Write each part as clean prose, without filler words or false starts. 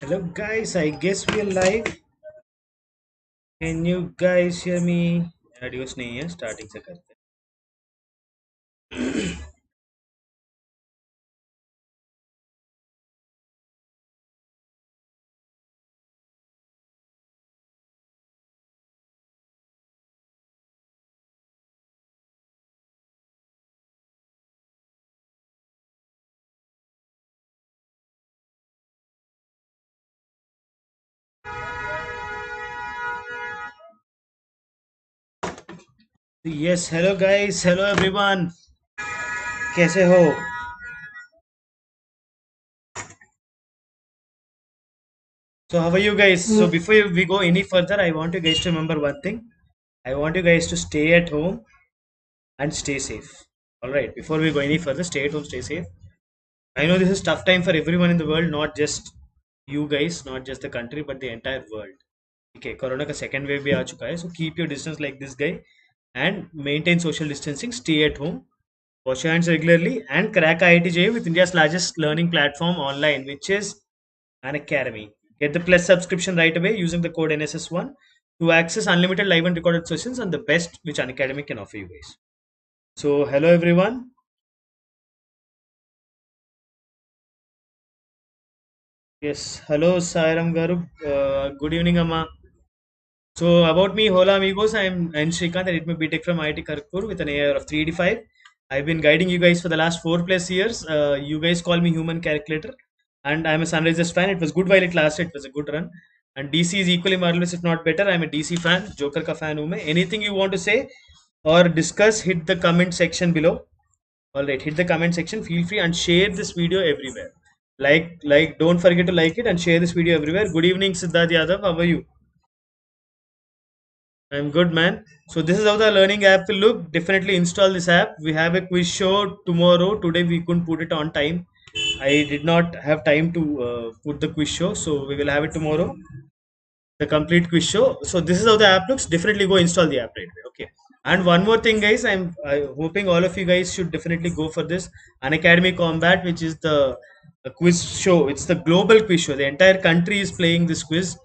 Hello guys, I guess we are live. Can you guys hear me? Audios नहीं है starting से करते हैं yes hello guys hello everyone कैसे हो so how are you guys so before we go any further I want you guys to remember one thing I want you guys to stay at home and stay safe all right before we go any further stay at home stay safe I know this is tough time for everyone in the world not just you guys not just the country but the entire world okay corona का second wave भी आ चुका है so keep your distance like this guy and maintain social distancing stay at home wash your hands regularly and crack IIT-JEE with India's largest learning platform online which is Unacademy. Get the plus subscription right away using the code NSS1 to access unlimited live and recorded sessions and the best which Unacademy can offer you guys. So hello everyone. Yes, hello Sairam Garu. Good evening Amma. So about me, hola amigos, I am N Srikant. I did my BTech from IIT Kharagpur with an AR of 385. I've been guiding you guys for the last 4+ years. You guys call me human calculator, and I'm a Sunrisers fan. It was good while it lasted. It was a good run. And DC is equally marvelous, if not better. I'm a DC fan. Joker ka fan हूँ मैं. Anything you want to say or discuss, hit the comment section below. All right, hit the comment section. Feel free and share this video everywhere. Don't forget to like it and share this video everywhere. Good evening, Siddharth Yadav. How are you? I'm good, man. So this is how the learning app will look. Definitely install this app. We have a quiz show tomorrow. Today we couldn't put it on time. I did not have time to put the quiz show, so we will have it tomorrow. The complete quiz show. So this is how the app looks. Definitely go install the app right away. Okay. And one more thing, guys. I'm hoping all of you guys should definitely go for this Unacademy Combat, which is the quiz show. It's the global quiz show. The entire country is playing this quiz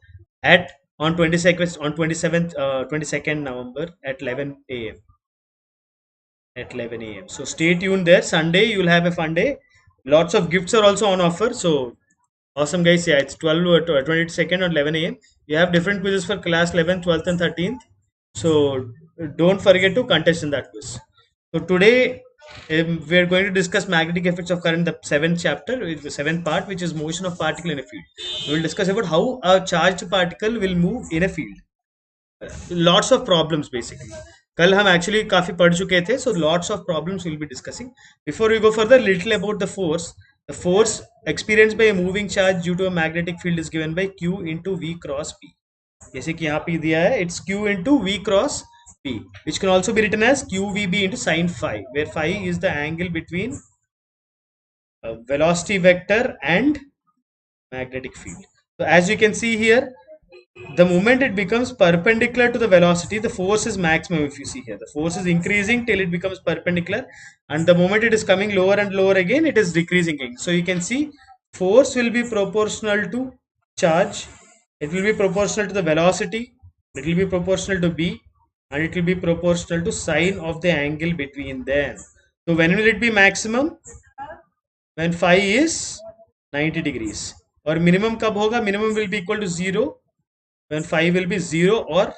at on 22nd on 27th 22nd November at 11 a.m. at 11 a.m. So stay tuned there. Sunday you'll have a fun day. Lots of gifts are also on offer. So awesome guys. Yeah, it's 12 or 22nd or 11 a.m. You have different quizzes for class 11th, 12th and 13th. So don't forget to contest in that quiz. So today we are going to discuss magnetic effects of current, the seventh chapter, the seventh part, which is motion of particle in a field. We will discuss about how a charged particle will move in a field. Lots of problems basically. कल हम actually काफी पढ़ चुके थे, so lots of problems we'll be discussing. Before we go further, little about the force. The force experienced by a moving charge due to a magnetic field is given by Q into V cross P. जैसे कि यहाँ पे दिया है, it's Q into V cross P, which can also be written as QVB into sin phi, where phi is the angle between velocity vector and magnetic field. So as you can see here, the moment it becomes perpendicular to the velocity, the force is maximum. If you see here, the force is increasing till it becomes perpendicular, and the moment it is coming lower and lower again, it is decreasing again. So you can see force will be proportional to charge, it will be proportional to the velocity, it will be proportional to B, and it will be proportional to sine of the angle between them. So when will it be maximum? When phi is 90 degrees. Or minimum कब होगा? Minimum will be equal to 0 when phi will be 0 or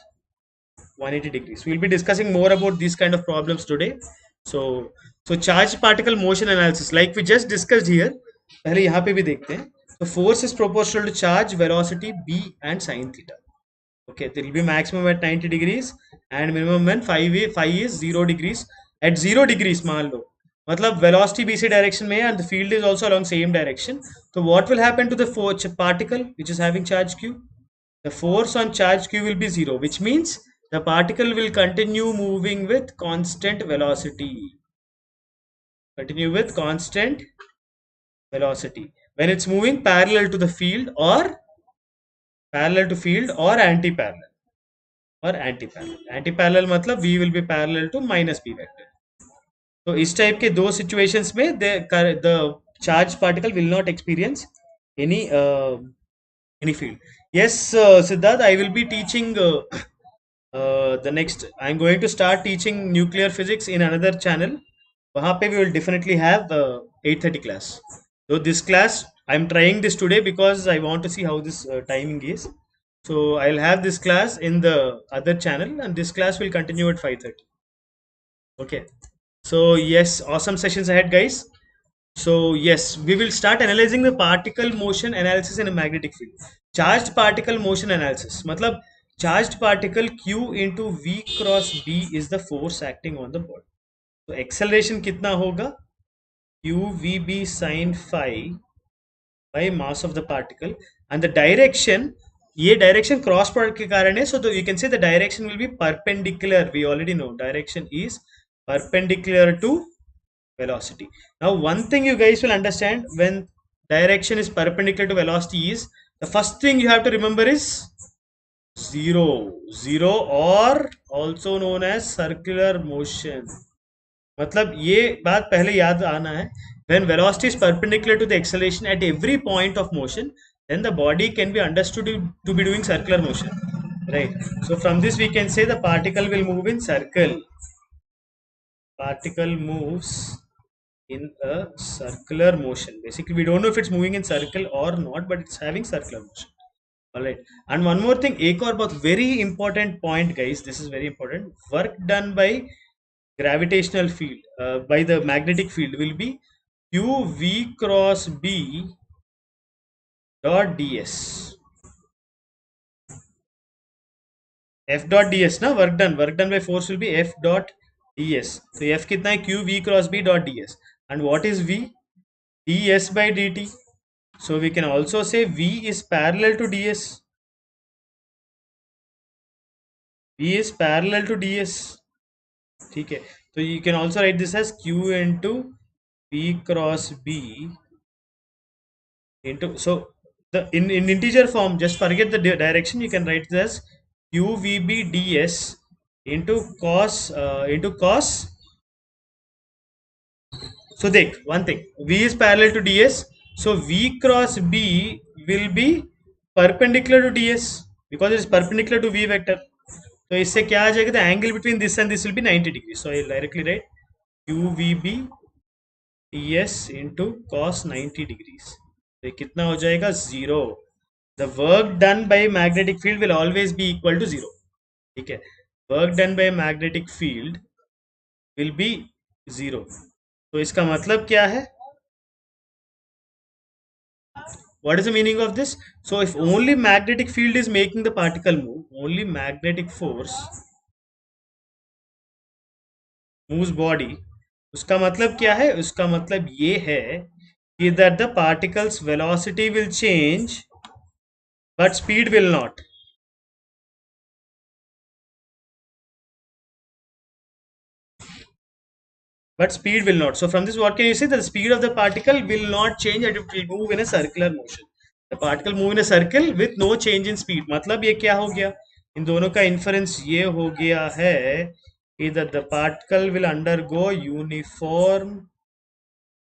180 degrees. We'll be discussing more about these kind of problems today. So charged particle motion analysis, like we just discussed here. पहले यहाँ पे भी देखते हैं. So force is proportional to charge, velocity, B and sine theta. Okay, it will be maximum at 90 degrees and minimum when phi is 0 degrees. At 0 degrees मान लो, मतलब velocity BC direction में है and the field is also along same direction. So what will happen to the particle which is having charge Q? The force on charge Q will be 0, which means the particle will continue moving with constant velocity. Continue with constant velocity. When it's moving parallel to the field or anti-parallel. Anti-parallel मतलब V will be parallel to minus B vector. तो इस type के दो situations में the charged particle will not experience any any field. Yes, Siddharth, I will be teaching the next. I'm going to start teaching nuclear physics in another channel. वहाँ पे we will definitely have 8:30 class. So this class I'm trying this today because I want to see how this timing is. So I'll have this class in the other channel, and this class will continue at 5:30. Okay. So yes, awesome sessions ahead, guys. So yes, we will start analyzing the particle motion analysis in a magnetic field. Charged particle motion analysis. मतलब charged particle Q into V cross B is the force acting on the body. तो acceleration कितना होगा? Q V B sin phi by mass of the particle, and the direction, ये direction cross product के कारण है, so you can say the direction will be perpendicular. We already know direction is perpendicular to velocity. Now one thing you guys will understand, when direction is perpendicular to velocity, is the first thing you have to remember is zero, or also known as circular motion. मतलब ये बात पहले याद आना है, when velocity is perpendicular to the acceleration at every point of motion, then the body can be understood to be doing circular motion, right? So from this we can say the particle will move in circle. Particle moves in a circular motion. Basically, we don't know if it's moving in circle or not, but it's having circular motion. All right. And one more thing, एक और बहुत very important point, guys. This is very important. Work done by gravitational field, by the magnetic field, will be Q V cross B dot ds. F dot ds ना, work done by force will be F dot ds. So F कितना है? Q V cross B dot ds. And what is V? ds by dt. So we can also say V is parallel to ds. V is parallel to ds. ठीक है, so you can also write this as Q into V cross B into, so the in integer form, just forget the direction, you can write this as QVB ds into cos. So take one thing, V is parallel to ds, so V cross B will be perpendicular to ds because it is perpendicular to V vector. तो इससे क्या आ जाएगा, the angle between this and this will be 90 degrees. So I'll directly write QVB ds into cos 90 degrees. तो कितना हो जाएगा? 0. The work done by magnetic field will always be equal to 0. ठीक है, work done by magnetic field will be 0. तो इसका मतलब क्या है? What is the meaning of this? So if only magnetic field is making the particle move, only magnetic force moves body, उसका मतलब क्या है? उसका मतलब ये है कि that the particle's velocity will change but speed will not. But speed will not. So from this, what can you say? That the speed of the particle will not change and it will move in a circular motion. The particle move in a circle with no change in speed. मतलब ये क्या हो गया? इन दोनों का inference ये हो गया है कि that the particle will undergo uniform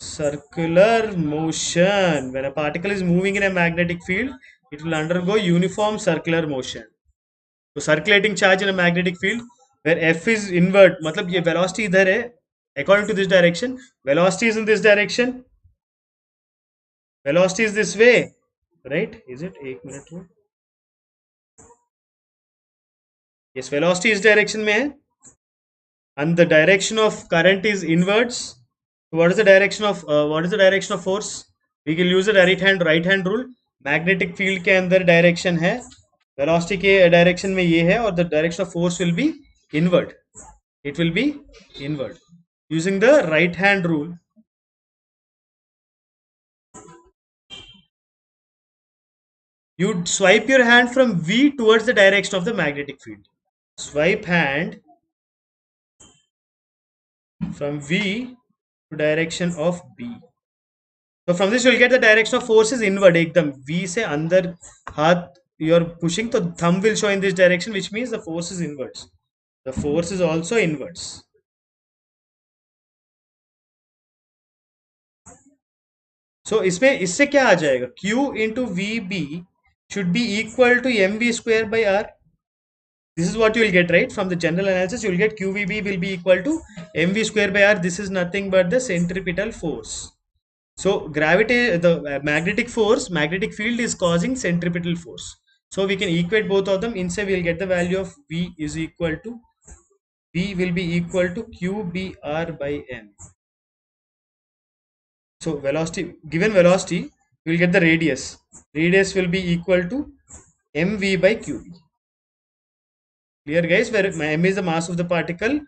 circular motion. When a particle is moving in a magnetic field, it will undergo uniform circular motion. तो circulating charge in magnetic field where f is invert, मतलब ये velocity इधर है according to this direction, velocity is in this direction, velocity is this way, right? Is it? एक मिनट में, yes, velocity इस direction में है and the direction of current is inverts. What is the direction of force? We can use the right hand rule. Magnetic field के अंदर direction है, velocity के डायरेक्शन में ये है, और the direction of force will be invert. It will be inward. Using the right hand rule, you swipe your hand from V towards the direction of the magnetic field. Swipe hand from V to direction of B. So from this you will get the direction of force is inward. एकदम V से अंदर हाथ you are pushing, so thumb will show in this direction, which means the force is inwards. The force is also inwards. So इसमें इससे क्या आ जाएगा? Q into VB should be equal to mv square by r. This is what you will get, right? From the general analysis, you will get QVB will be equal to mv square by r. This is nothing but the centripetal force. So gravity, the magnetic force, magnetic field is causing centripetal force. So we can equate both of them. Inside we will get the value of V is equal to, V will be equal to QBR by M. So velocity, given velocity, we will get the radius. Radius will be equal to mv by qb. Clear, guys? Where m is the mass of the particle,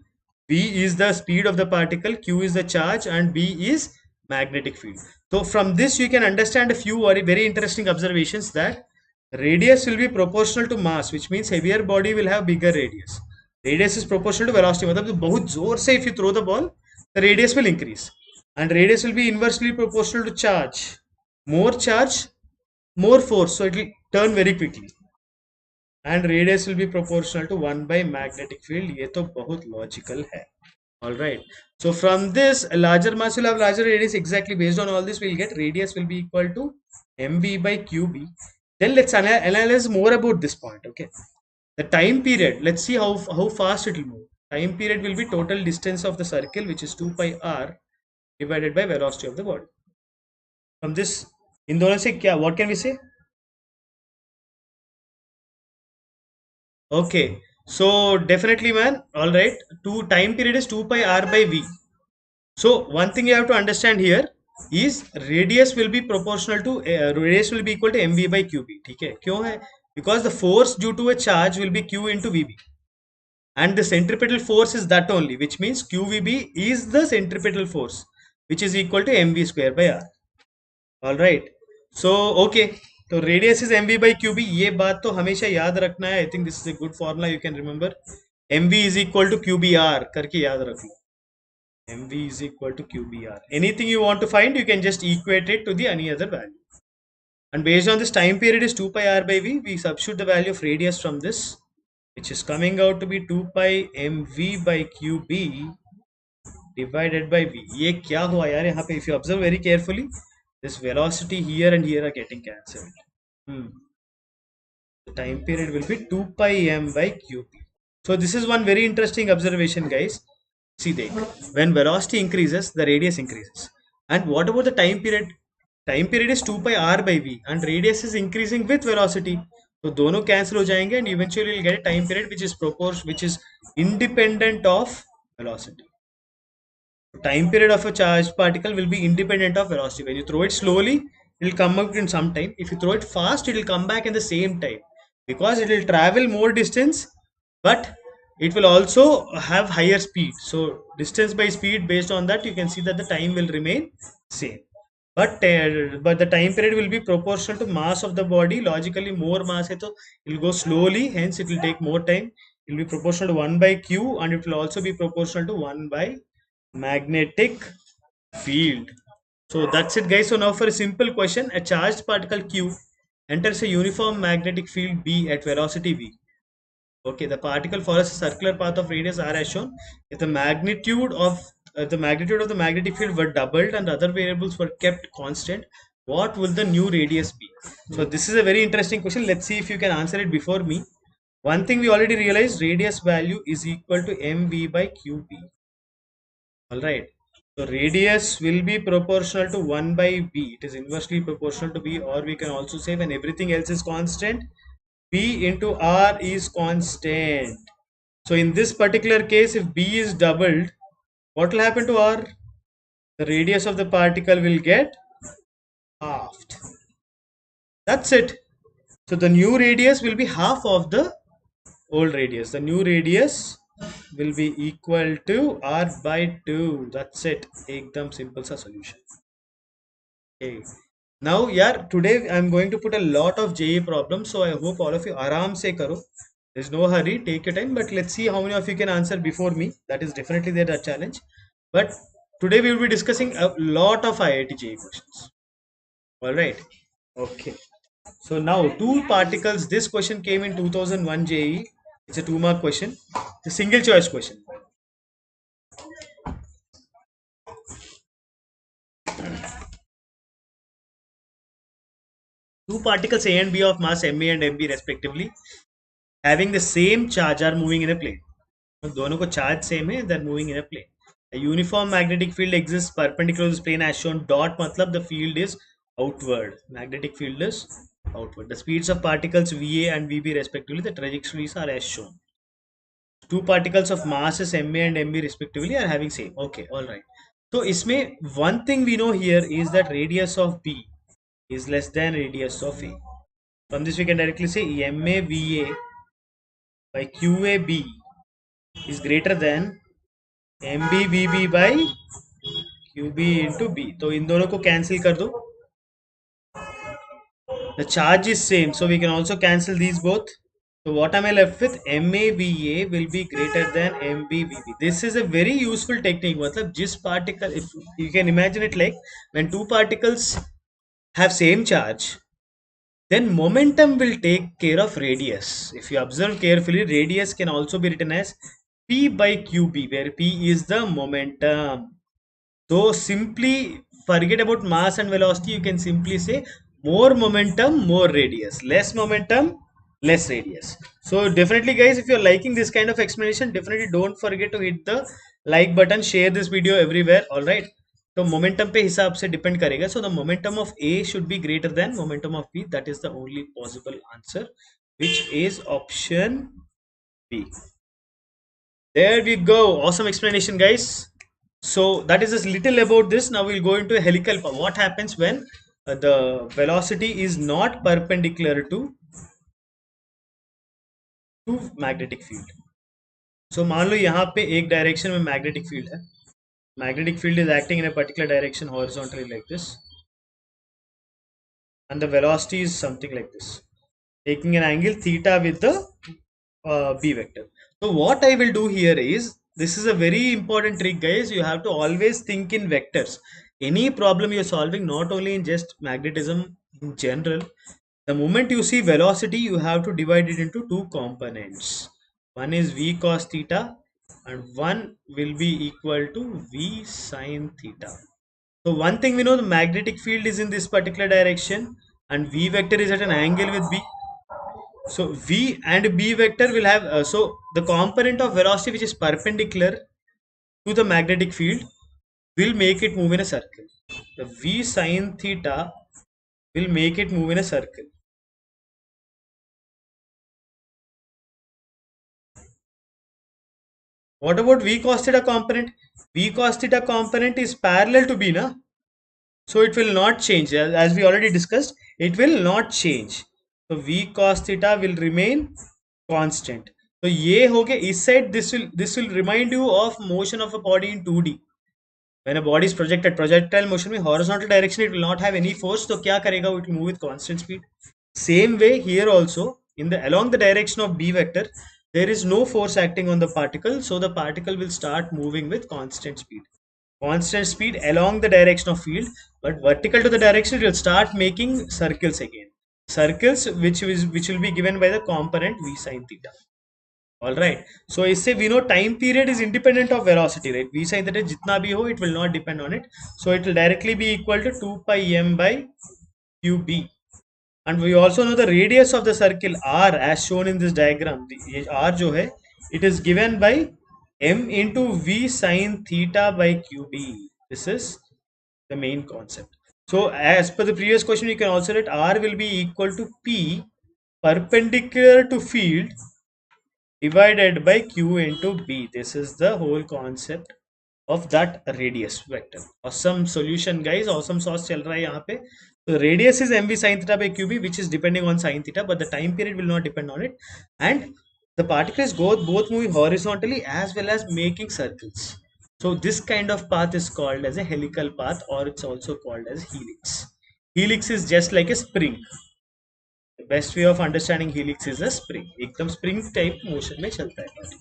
v is the speed of the particle, q is the charge, and b is magnetic field. So from this you can understand a few very interesting observations, that radius will be proportional to mass, which means heavier body will have bigger radius. Radius is proportional to velocity. मतलब बहुत जोर से if you throw the ball, the radius will increase, and radius will be inversely proportional to charge. More charge, more force, so it will turn very quickly, and radius will be proportional to 1 by magnetic field. ये तो बहुत logical है. All right. So from this, a larger mass will have larger radius. Exactly based on all this, we'll get radius will be equal to mv by qb. Then let's analyze more about this point. Okay. The time period. Let's see how fast it will move. Time period will be total distance of the circle, which is 2 pi r divided by velocity of the body. From this, इन दोनों से क्या? What can we say? Okay, so definitely, man. All right, time period is 2 pi r by v. So one thing you have to understand here is radius will be proportional to radius will be equal to mv by qb. ठीक है? क्यों है? Because the force due to a charge will be q into vb, and the centripetal force is that only, which means qvb is the centripetal force, which is equal to mv square by r. All right. So okay. तो radius is mv by qb. ये बात तो हमेशा याद रखना है. I think this is a good formula you can remember. mv is equal to qbr करके याद रख लो. mv is equal to qbr. Anything you want to find, you can just equate it to the any other value. And based on this, time period is 2 pi r by v. We substitute the value of radius from this, which is coming out to be 2 pi mv by qb divided by v. ये क्या हुआ यार यहाँ पे? If you observe very carefully, this velocity here and here are getting cancelled. The time period will be 2 pi m by qp. So this is one very interesting observation, guys. See there, when velocity increases, the radius increases. And what about the time period? Time period is 2 pi r by v, and radius is increasing with velocity. So दोनों cancel हो जाएंगे, and eventually you'll get a time period which is independent of velocity. Time period of a charged particle will be independent of velocity. When you throw it slowly, it will come out in some time. If you throw it fast, it will come back in the same time, because it will travel more distance, but it will also have higher speed. So distance by speed, based on that, you can see that the time will remain same. But the time period will be proportional to mass of the body. Logically, more mass hai to it will go slowly, hence it will take more time. It will be proportional to 1 by q, and it will also be proportional to 1 by magnetic field. So that's it, guys. So now for a simple question, a charged particle q enters a uniform magnetic field b at velocity v. Okay, the particle follows a circular path of radius r as shown. If the magnitude of the magnetic field were doubled and other variables were kept constant, what will the new radius be? So this is a very interesting question. Let's see if you can answer it before me. One thing we already realized, radius value is equal to mv by qb. All right. So radius will be proportional to 1 by b. It is inversely proportional to b, or we can also say when everything else is constant, b into r is constant. So in this particular case, if b is doubled, what will happen to r? The radius of the particle will get halved. That's it. So the new radius will be half of the old radius. The new radius will be equal to r by 2. That's it. Ekdam simple sa solution. Okay. Now, yeah, today I'm going to put a lot of JEE problems, so I hope all of you aram se karo. There's no hurry, take your time, but let's see how many of you can answer before me. That is definitely there, a challenge. But today we will be discussing a lot of IIT-JEE questions. All right. Okay. So now two particles. This question came in 2001 JEE. It's a 2-mark question. It's a single choice question. Two particles A and B of mass ma and mb respectively having the same charge are moving in a plane. दोनों को charge same है, they're moving in a plane. A uniform magnetic field exists perpendicular to this plane as shown. Dot matlab the field is outward. Magnetic field is outward. The speeds of particles Va and Vb respectively, the trajectories are as shown. Two particles of masses Ma and Mb respectively are having same. Okay, all right. So इसमें one thing we know here is that radius of B is less than radius of A. From this we can directly say Ma Va by Qa B is greater than Mb Vb by Qb into B. तो इन दोनों को cancel कर दो. The charge is same, so we can also cancel these both. So what am I left with? MAVA will be greater than MBVB. This is a very useful technique. मतलब जिस particle, if you can imagine it like when two particles have same charge, then momentum will take care of radius. If you observe carefully, radius can also be written as P by QB, where P is the momentum. So simply forget about mass and velocity. You can simply say more momentum, more radius. Less momentum, less radius. So definitely guys, if you're liking this kind of explanation, definitely don't forget to hit the like button, share this video everywhere. All right. तो momentum पे हिसाब से depend करेगा. So the momentum of A should be greater than momentum of B. That is the only possible answer, which is option B. There we go. Awesome explanation, guys. So that is just little about this. Now we'll go into a helical. What happens when the velocity is not perpendicular to magnetic field? So मान लो यहाँ पे एक direction में magnetic field है. Magnetic field is acting in a particular direction horizontally like this, and the velocity is something like this, taking an angle theta with the B vector. So what I will do here is, this is a very important trick guys. You have to always think in vectors. Any problem you're solving, not only in just magnetism, in general, the moment you see velocity, you have to divide it into two components. One is V cos theta and one will be equal to V sin theta. So one thing we know, the magnetic field is in this particular direction and V vector is at an angle with B. So V and B vector will have, so the component of velocity which is perpendicular to the magnetic field will make it move in a circle. The V sin theta will make it move in a circle. What about V cos theta component? V cos theta component is parallel to B, na? So it will not change. As we already discussed, it will not change. So V cos theta will remain constant. So ये हो गया इस side. This will remind you of motion of a body in 2D. When a body is projected, projectile motion में horizontal direction, it will not have any force. तो क्या करेगा? It will move with constant speed. Same way here also, along the direction of B vector, there is no force acting on the particle, so the particle will start moving with constant speed. Constant speed along the direction of field, but vertical to the direction, it will start making circles again. Circles which will be given by the component V sin theta. All right. So इससे we know time period is independent of velocity, right? V sin theta जितना भी हो, it will not depend on it. So it will directly be equal to 2 pi m by qb. And we also know the radius of the circle r as shown in this diagram. The r जो है, it is given by m into v sin theta by qb. This is the main concept. So as per the previous question, you can also write r will be equal to p perpendicular to field divided by q into b. This is the whole concept of that radius vector. Awesome solution guys. Awesome sauce चल रहा है यहाँ पे. So radius is mv sin theta by qb, which is depending on sin theta, but the time period will not depend on it. And the particles both moving horizontally as well as making circles. So this kind of path is called as a helical path, or it's also called as helix. Helix is just like a spring. The best way of understanding helix is a spring. एकदम spring type motion में चलता है particle.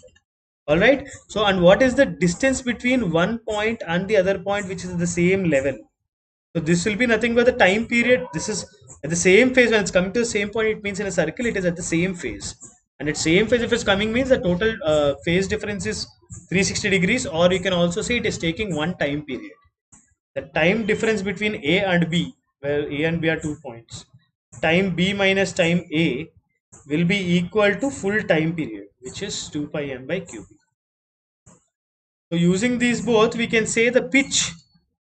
All right. So and what is the distance between one point and the other point which is at the same level? So this will be nothing but the time period. This is at the same phase. When it's coming to the same point, it means in a circle it is at the same phase. And at same phase, if it's coming, means the total phase difference is 360 degrees, or you can also say it is taking one time period. The time difference between A and B, where A and B are 2 points, time b minus time a will be equal to full time period, which is 2 pi m by qb. So using these both, we can say the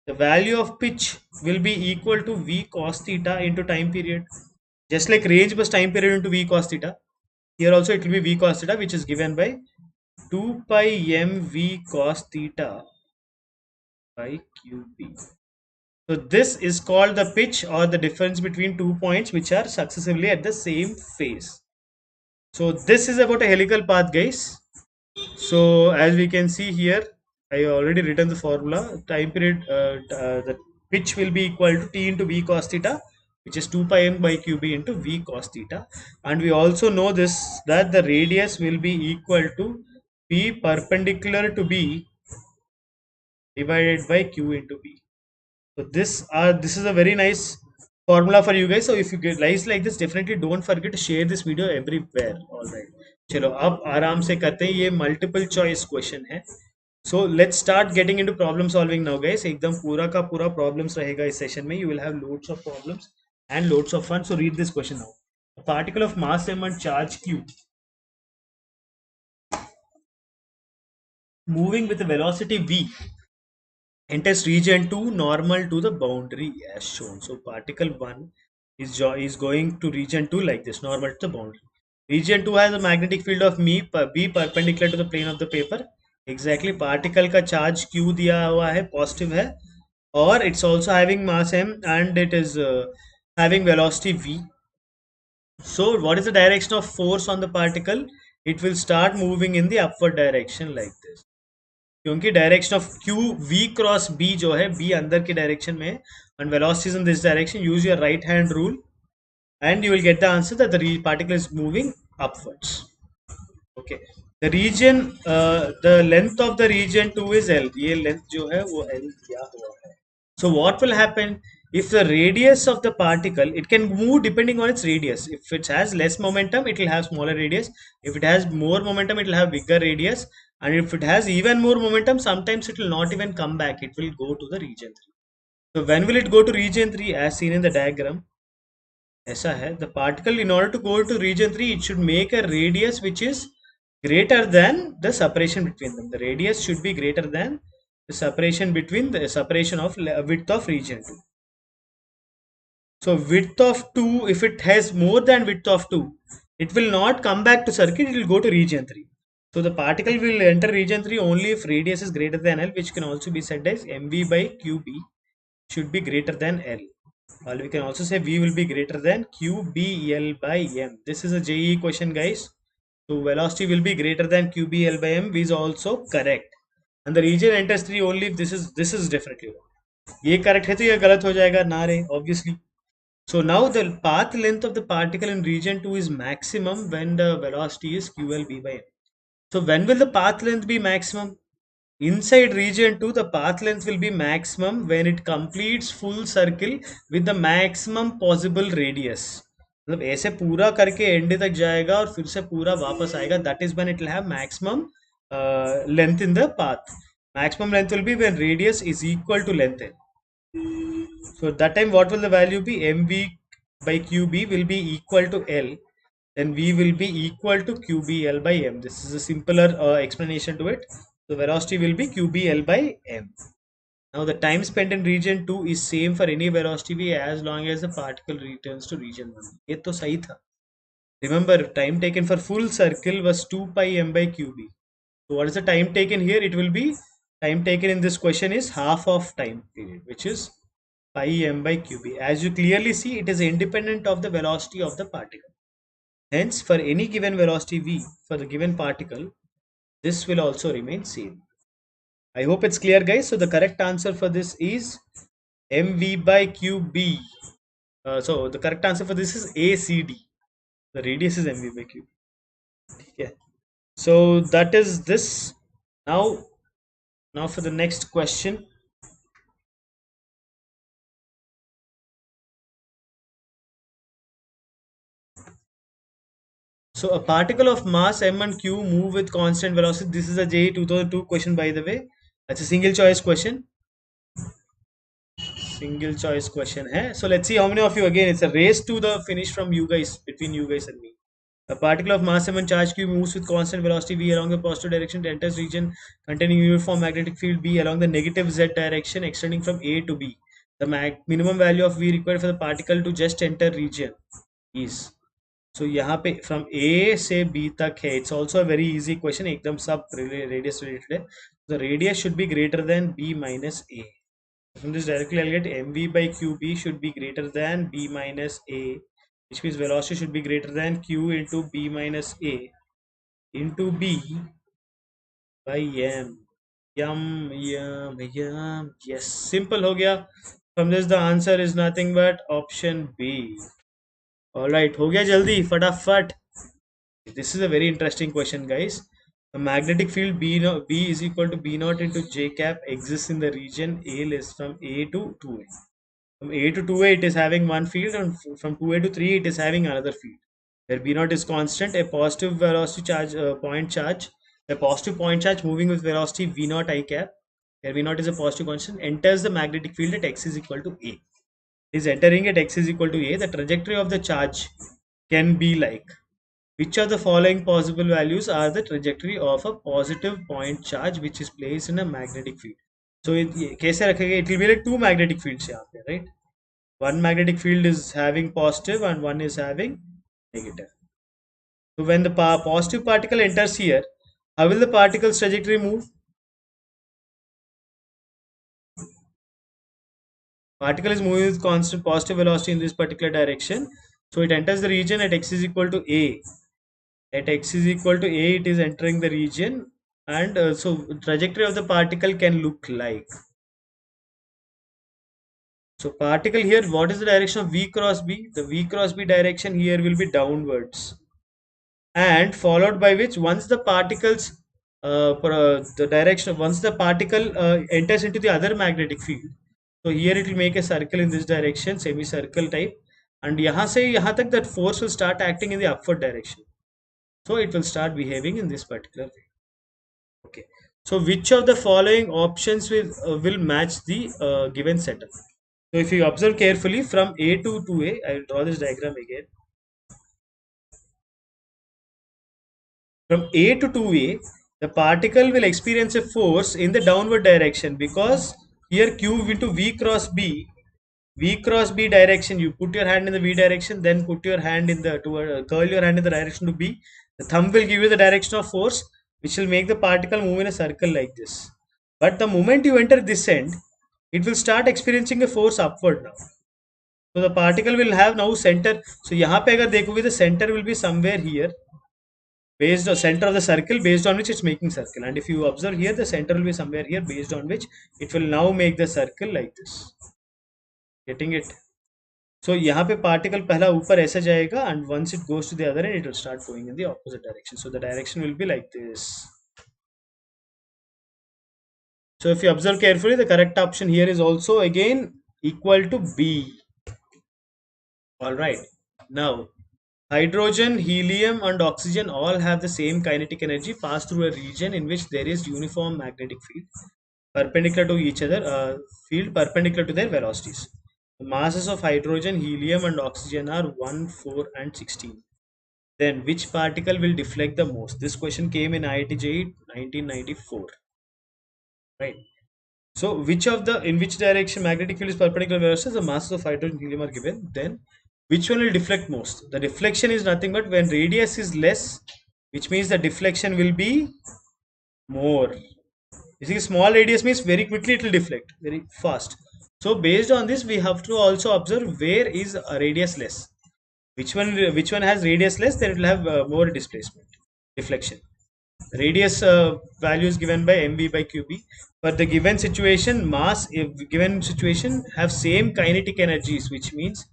value of pitch will be equal to v cos theta into time period. Just like range plus time period into v cos theta, here also it will be v cos theta, which is given by 2 pi m v cos theta by qb. So this is called the pitch, or the difference between 2 points which are successively at the same phase. So this is about a helical path, guys. So as we can see here, I already written the formula. Time period, the pitch will be equal to t into v cos theta, which is 2 pi m by qb into v cos theta. And we also know this, that the radius will be equal to p perpendicular to b divided by q into b. So this is a very nice formula for you guys. So if you get likes like this, definitely don't forget to share this video everywhere. All right. चलो अब आराम से करते हैं, ये multiple choice question है. So let's start getting into problem solving now, guys. एकदम पूरा का पूरा problems रहेगा इस session में. You will have loads of problems and loads of fun. So read this question now. A particle of mass m and charge q moving with a velocity v enters region 2 normal to the boundary as shown. So particle 1 is going to region 2 like this, normal to the boundary. Region 2 has a magnetic field of b perpendicular to the plane of the paper. Exactly, particle का charge q दिया हुआ है, positive है, और it's also having mass m and it is having velocity v. So what is the direction of force on the particle? It will start moving in the upward direction like this. क्योंकि direction of Q v cross b जो है, b अंदर के direction में है and velocity is in this direction, use your right hand rule and you will get the answer that the particle is moving upwards. Okay, the region the length of the region 2 is L. ये length जो है वो L दिया हुआ है. So what will happen if the radius of the particle, it can move depending on its radius. If it has less momentum, it will have smaller radius. If it has more momentum, it will have bigger radius. And if it has even more momentum, sometimes it will not even come back. It will go to the region 3. So when will it go to region 3? As seen in the diagram, ऐसा है, the particle, in order to go to region 3, it should make a radius which is greater than the separation between them. The radius should be greater than the separation between the separation of width of region 2. So width of 2, if it has more than width of 2, it will not come back to circuit, it will go to region 3. So the particle will enter region 3 only if radius is greater than L, which can also be said as mv by qb should be greater than L. Or we can also say v will be greater than qbl by m. This is a JEE question, guys. So velocity will be greater than qbl by m is also correct. And the region enters 3 only if this is definitely wrong. ये correct है तो ये गलत हो जाएगा ना रे, obviously. So now the path length of the particle in region 2 is maximum when the velocity is qlb by m. So when will the path length be maximum? Inside region 2, the path length will be maximum when it completes full circle with the maximum possible radius. मतलब ऐसे पूरा करके and तक जाएगा और फिर से पूरा वापस आएगा. That is when it will have maximum length in the path. Maximum length will be when radius is equal to length L. So at that time, what will the value be? mv by qb will be equal to L. Then v will be equal to qbl by m. This is a simpler explanation to it. So velocity will be qbl by m. Now the time spent in region 2 is same for any velocity v as long as the particle returns to region 1. ये तो सही था. Remember, time taken for full circle was 2 pi m by qb. So what is the time taken here? It will be, time taken in this question is half of time period, which is pi m by qb. As you clearly see, it is independent of the velocity of the particle. Hence, for any given velocity v for the given particle, this will also remain same. I hope it's clear, guys. So the correct answer for this is mv by qb. So the correct answer for this is ACD. The radius is mv by qb. Yeah. So that is this. Now for the next question. So a particle of mass m and q move with constant velocity. This is a JEE 2002 question, by the way. That's a single choice question. single choice question hai. So let's see how many of you, again it's a race to the finish from you guys, between you guys and me. A particle of mass m and charge q moves with constant velocity v along the positive direction. It enters region containing uniform magnetic field b along the negative z direction extending from a to b. The minimum value of v required for the particle to just enter region is. So यहाँ पे from A से B तक है. It's also a very easy question. एकदम सब radius related है. The radius should be greater than B minus A. From this directly I'll get mv by qb should be greater than b minus a, which means velocity should be greater than q into b minus a into b by m. Yum. Yes, simple हो गया. From this the answer is nothing but option B. Alright, हो गया जल्दी फटाफट. This is a very interesting question, guys. The magnetic field B is equal to B naught into J cap exists in the region A less from A to 2A. From A to 2A it is having one field, and from 2A to 3 it is having another field. Where B naught is constant, a positive velocity charge, a positive point charge moving with velocity V naught I cap, where V naught is a positive constant, enters the magnetic field at x is equal to A. Is entering at x is equal to A. The trajectory of the charge can be like. Which of the following possible values are the trajectory of a positive point charge which is placed in a magnetic field? So कैसे रखेंगे? It will be like two magnetic fields यहाँ पे, right? One magnetic field is having positive and one is having negative. So when the positive particle enters here, how will the particle's trajectory move? Particle is moving with constant positive velocity in this particular direction. So it enters the region at x is equal to A. At x is equal to A, it is entering the region, and so trajectory of the particle can look like. So particle here, what is the direction of V cross B? The V cross B direction here will be downwards, and followed by which once the particles the direction once the particle enters into the other magnetic field, so here it will make a circle in this direction, semicircle type, and यहाँ से यहाँ तक that force will start acting in the upward direction. So it will start behaving in this particular way. Okay. So which of the following options will match the given setup? So if you observe carefully from A to 2A, I will draw this diagram again. From A to 2A, the particle will experience a force in the downward direction because here Q into V cross B direction, you put your hand in the V direction, then put your hand in the curl your hand in the direction to B. The thumb will give you the direction of force, which will make the particle move in a circle like this. But the moment you enter this end, it will start experiencing a force upward now. So the particle will have now center. So यहाँ पे अगर देखोगे, the center will be somewhere here, based on center of the circle, based on which it's making circle. And if you observe here, the center will be somewhere here, based on which it will now make the circle like this. Getting it? So यहाँ पे particle पहला ऊपर ऐसे जाएगा, and once it goes to the other end, it will start going in the opposite direction. So the direction will be like this. So if you observe carefully, the correct option here is also again equal to B. Alright. Now, hydrogen, helium and oxygen all have the same kinetic energy, pass through a region in which there is uniform magnetic field perpendicular to each other, field perpendicular to their velocities. The masses of hydrogen, helium and oxygen are 1, 4 and 16. Then which particle will deflect the most? This question came in IIT-JEE 1994. Right. So in which direction magnetic field is perpendicular to velocities, the masses of hydrogen and helium are given. Then which one will deflect most? The deflection is nothing but when radius is less, which means the deflection will be more. You see, small radius means very quickly it will deflect, very fast. So based on this, we have to also observe where is a radius less. Which one has radius less, then it will have more displacement, deflection. Radius value is given by mv by qb. For the given situation, mass given situation have same kinetic energies, which means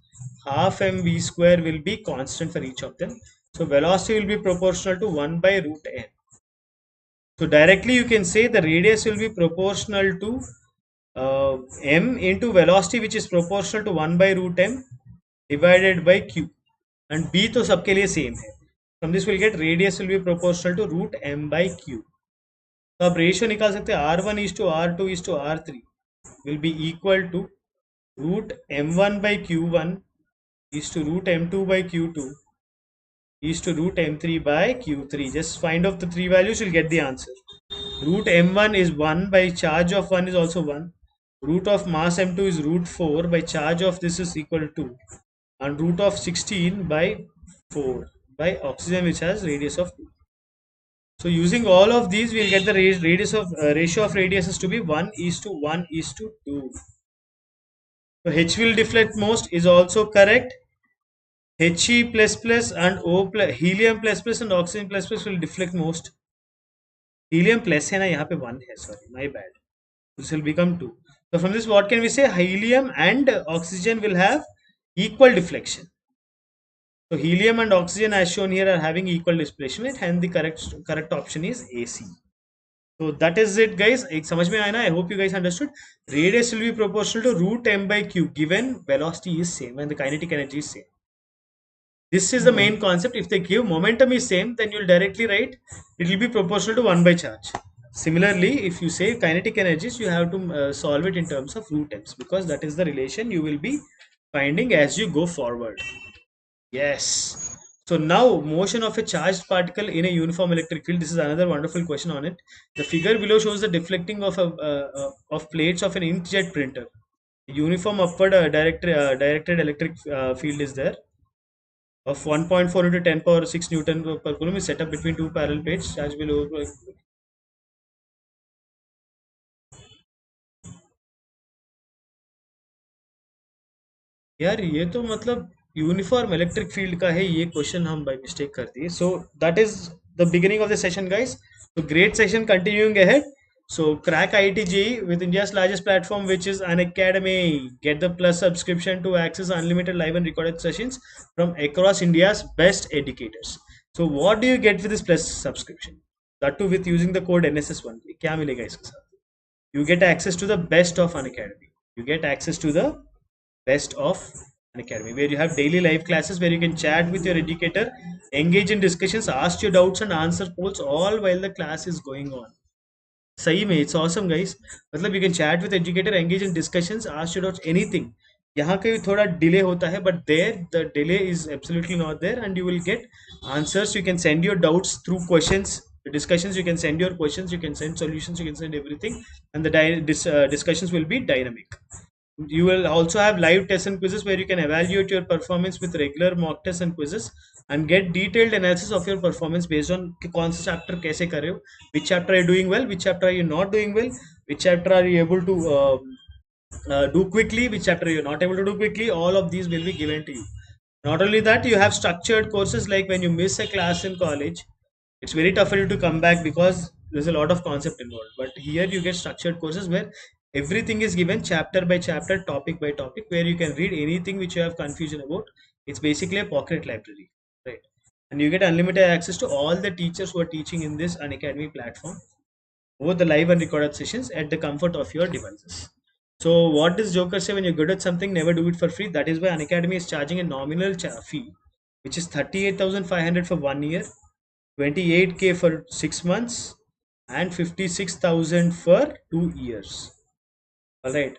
half mv square will be constant for each of them. So velocity will be proportional to 1 by root n. So directly you can say the radius will be proportional to m into velocity, which is proportional to 1 by root m divided by q, and b तो सबके लिए same है. From this we'll get radius will be proportional to root m by q. तो आप ratio निकाल सकते हैं r1 is to r2 is to r3 will be equal to root m1 by q1 is to root m2 by q2 is to root m3 by q3. Just find out the three values, you'll get the answer. Root m1 is 1 by charge of 1 is also 1. Root of mass m2 is root 4 by charge of this is equal to, and root of 16 by 4 by oxygen which has radius of 2. So using all of these, we'll get the radius of ratio of radiuses to be 1 is to 1 is to 2. So H will deflect most is also correct. He plus plus and O plus, helium plus plus and oxygen plus plus will deflect most. Helium plus है ना यहाँ पे 1 है, sorry, my bad. This will become 2. So from this, what can we say? Helium and oxygen will have equal deflection. So helium and oxygen as shown here are having equal displacement, and the correct option is AC. So that is it, guys. एक समझ में आया ना? I hope you guys understood. Radius will be proportional to root m by q given velocity is same and the kinetic energy is same. This is the main concept. If they give momentum is same, then you'll directly write it will be proportional to 1 by charge. Similarly, if you say kinetic energies, you have to solve it in terms of root m's, because that is the relation you will be finding as you go forward. Yes. So now motion of a charged particle in a uniform electric field. This is another wonderful question on it. The figure below shows the deflecting of plates of an inkjet printer. Uniform upward directed electric field is there of 1.4 into 10 power 6 Newton per coulomb is set up between two parallel plates. Charge below. यार ये तो मतलब uniform electric field का है, ये question हम by mistake कर दिए. So that is the beginning of the session, guys. So great session continuing ahead. So crack IIT-JEE with India's largest platform, which is Unacademy. Get the plus subscription to access unlimited live and recorded sessions from across India's best educators. So what do you get with this plus subscription? That too with using the code NSS1. क्या मिलेगा इसके साथ? You get access to the best of Unacademy. You get access to the best of Unacademy, where you have daily live classes where you can chat with your educator, engage in discussions, ask your doubts and answer polls all while the class is going on. सही में it's awesome, guys. मतलब you can chat with educator, engage in discussions, ask your doubts, anything. यहाँ कहीं थोड़ा delay होता है, but there the delay is absolutely not there, and you will get answers. You can send your doubts through questions, discussions. You can send your questions, you can send solutions, you can send everything, and the discussions will be dynamic. You will also have live tests and quizzes where you can evaluate your performance with regular mock tests and quizzes and get detailed analysis of your performance based on कौन सा chapter कैसे कर रहे हो, which chapter are you doing well, which chapter are you not doing well, which chapter are you able to do quickly, which chapter you're not able to do quickly. All of these will be given to you. Not only that, you have structured courses. Like when you miss a class in college, it's very tough for you to come back because there's a lot of concept involved. But here you get structured courses where everything is given chapter by chapter, topic by topic, where you can read anything which you have confusion about. It's basically a pocket library, right? And you get unlimited access to all the teachers who are teaching in this Unacademy platform, both the live and recorded sessions at the comfort of your devices. So what does Joker say? When you're good at something, never do it for free. That is why Unacademy is charging a nominal fee, which is 38,500 for 1 year, 28K for 6 months, and 56,000 for 2 years. Alright.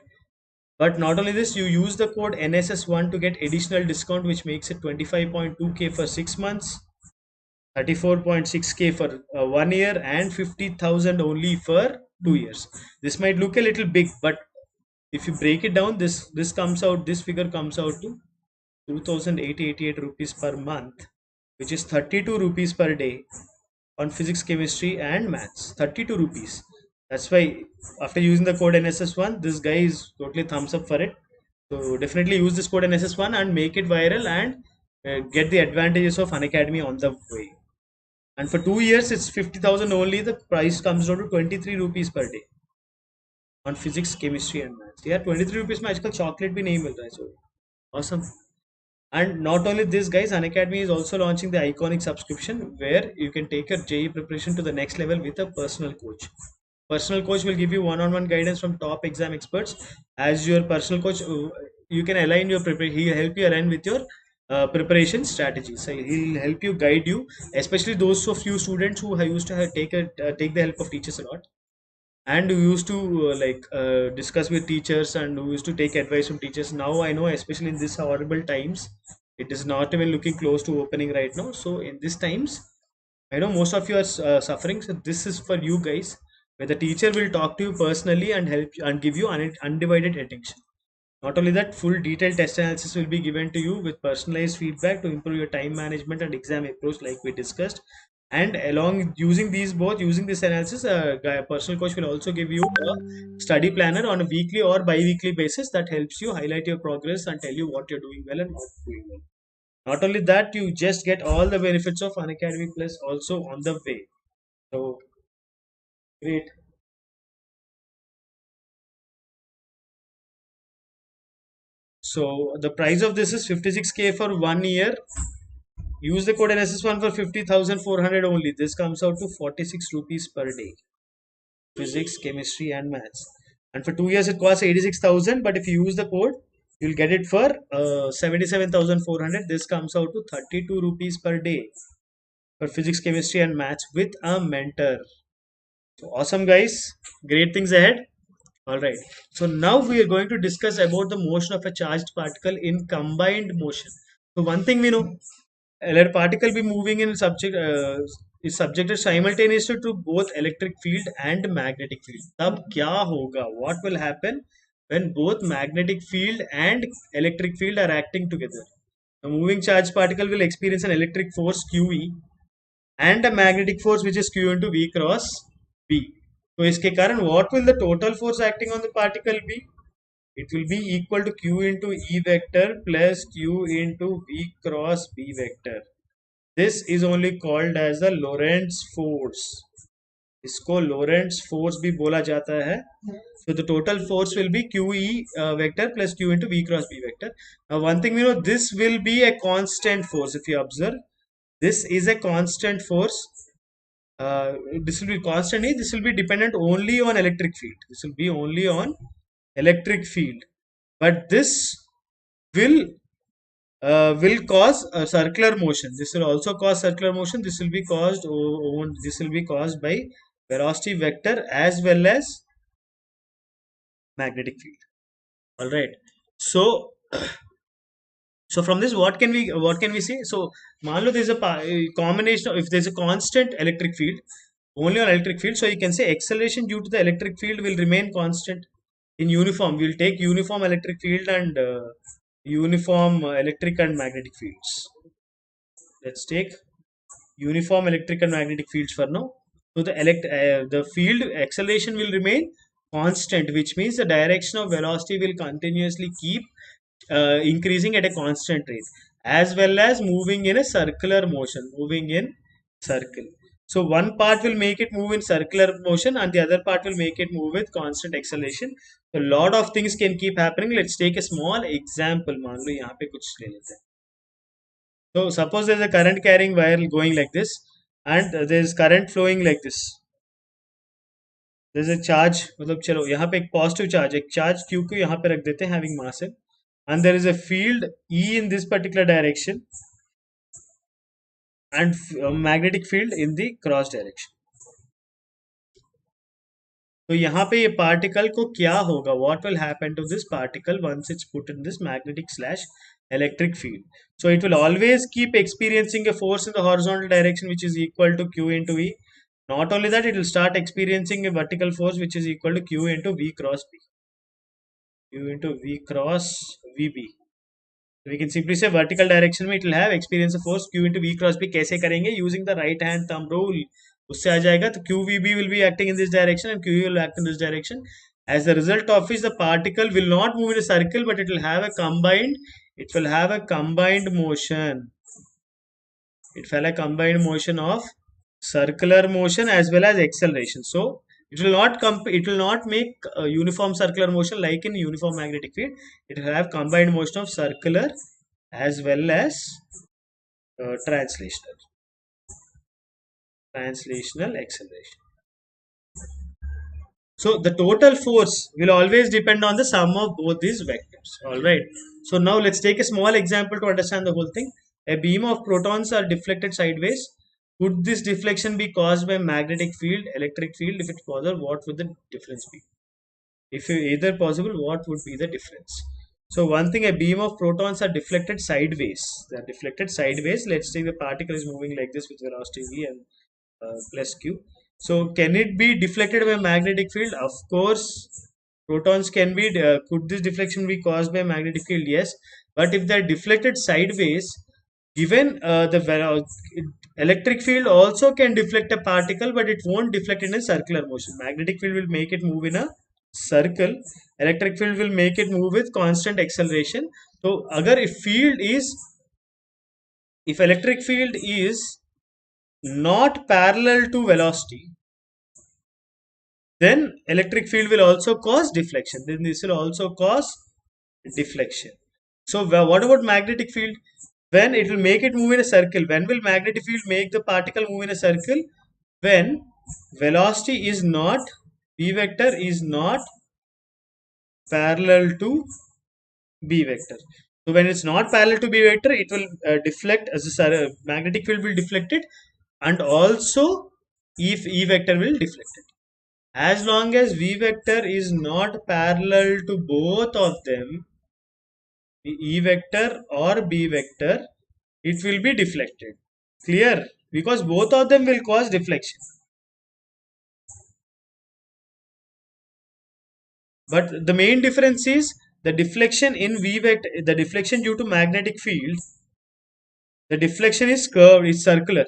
But not only this, you use the code NSS1 to get additional discount, which makes it 25.2K for 6 months, 34.6K for 1 year, and 50,000 only for 2 years. This might look a little big, but if you break it down, this figure comes out to 2,888 rupees per month, which is 32 rupees per day on physics, chemistry, and maths. 32 rupees. That's why after using the code NSS1, this guy is totally thumbs up for it. So definitely use this code NSS1 and make it viral and get the advantages of Unacademy on the way. And for 2 years, it's 50,000 only. The price comes down to 23 rupees per day on physics, chemistry, and maths. Yeah, 23 rupees में आजकल chocolate भी नहीं मिल रहा है. So awesome. And not only this, guys, Unacademy is also launching the iconic subscription where you can take your JEE preparation to the next level with a personal coach. Personal coach will give you one-on-one guidance from top exam experts. As your personal coach, you can align your preparation. He'll help you align with your preparation strategy. So he'll help you, guide you, especially those of you students who used to take the help of teachers a lot. and we used to discuss with teachers, and we used to take advice from teachers. Now I know, especially in this horrible times, it is not even looking close to opening right now. So in these times, I know most of you are suffering. So this is for you guys, where the teacher will talk to you personally and help you and give you undivided attention. Not only that, full detailed test analysis will be given to you with personalized feedback to improve your time management and exam approach, like we discussed. And along using these both, using this analysis, a personal coach will also give you a study planner on a weekly or bi-weekly basis that helps you highlight your progress and tell you what you're doing well and not doing well. Not only that, you just get all the benefits of Unacademy Plus also on the way. So great. So the price of this is 56K for 1 year. Use the code NSS1 for 50,400 only. This comes out to 46 rupees per day. Physics, chemistry, and maths. And for 2 years, it costs 86,000. But if you use the code, you'll get it for 77,400. This comes out to 32 rupees per day for physics, chemistry, and maths with a mentor. So awesome, guys. Great things ahead. All right. So now we are going to discuss about the motion of a charged particle in combined motion. So one thing we know, let a particle be moving in subject is subjected simultaneously to both electric field and magnetic field. तब क्या होगा? What will happen when both magnetic field and electric field are acting together? A moving charged particle will experience an electric force QE and a magnetic force which is Q into V cross B. तो इसके कारण what will the total force acting on the particle be? It will be equal to Q into E vector plus Q into V cross B vector. This is only called as the Lorentz force. इसको Lorentz force भी बोला जाता है. So the total force will be QE vector plus Q into V cross B vector. Now one thing we know, this will be a constant force. If you observe, this is a constant force. This will be constant. This will be dependent only on electric field. This will be only on electric field. But this will cause a circular motion. This will also cause circular motion. This will be caused. This will be caused by velocity vector as well as magnetic field. All right. So, so from this, what can we say? So, मान लो there is a combination of, if there is a constant electric field, only on electric field. So you can say acceleration due to the electric field will remain constant in uniform. We will take uniform electric field and uniform electric and magnetic fields. Let's take uniform electric and magnetic fields for now. So the field acceleration will remain constant, which means the direction of velocity will continuously keep increasing at a constant rate, as well as moving in a circular motion, moving in circle. So one part will make it move in circular motion and the other part will make it move with constant acceleration. So a lot of things can keep happening. Let's take a small example. मान लो यहाँ पे कुछ ले लेते हैं. So suppose there is a current carrying wire going like this and there is current flowing like this. There is a charge, मतलब चलो यहाँ पे एक positive charge, एक charge Q को यहाँ पे रख देते हैं having mass, and there is a field E in this particular direction and magnetic field in the cross direction. तो यहाँ पे ये particle को क्या होगा? What will happen to this particle once it's put in this magnetic slash electric field? So it will always keep experiencing a force in the horizontal direction which is equal to Q into E. Not only that, it will start experiencing a vertical force which is equal to Q into V cross B. Q into V cross VB. So we can simply say vertical direction में it will have experience of force Q into V cross B. कैसे करेंगे? Using the right hand thumb rule. उससे आ जाएगा. तो QVB will be acting in this direction and QE will act in this direction. As a result of which the particle will not move in a circle, but it will have a combined motion. It will have a combined motion of circular motion as well as acceleration. So it will not make a uniform circular motion like in uniform magnetic field. It will have combined motion of circular as well as translational acceleration. So the total force will always depend on the sum of both these vectors. All right. So now let's take a small example to understand the whole thing. A beam of protons are deflected sideways Could this deflection be caused by magnetic field, electric field? If it's possible, what would the difference be? If either possible, what would be the difference? So one thing, a beam of protons are deflected sideways. They are deflected sideways. Let's say the particle is moving like this with velocity v and plus q. So can it be deflected by magnetic field? Of course, protons can be. Could this deflection be caused by magnetic field? Yes. But if they are deflected sideways, given electric field also can deflect a particle, but it won't deflect in a circular motion. Magnetic field will make it move in a circle. Electric field will make it move with constant acceleration. So agar if electric field is not parallel to velocity, then electric field will also cause deflection. Then this will also cause deflection. So what about magnetic field? When it will make it move in a circle. When will magnetic field make the particle move in a circle? When velocity is not, v vector is not parallel to b vector. So when it's not parallel to b vector, it will deflect, as a magnetic field will deflect it, and also if e vector will deflect it. As long as v vector is not parallel to both of them, e vector or b vector, it will be deflected. Clear? Because both of them will cause deflection. But the main difference is the deflection in v vector, the deflection due to magnetic field, the deflection is curved, is circular.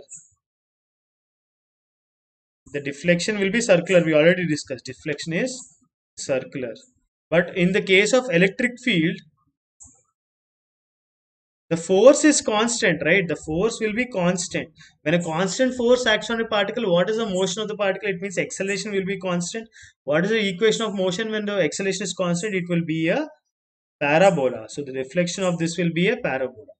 The deflection will be circular. We already discussed. Deflection is circular. But in the case of electric field, the force is constant, right? The force will be constant. When a constant force acts on a particle, what is the motion of the particle? It means acceleration will be constant. What is the equation of motion when the acceleration is constant? It will be a parabola. So the reflection of this will be a parabola.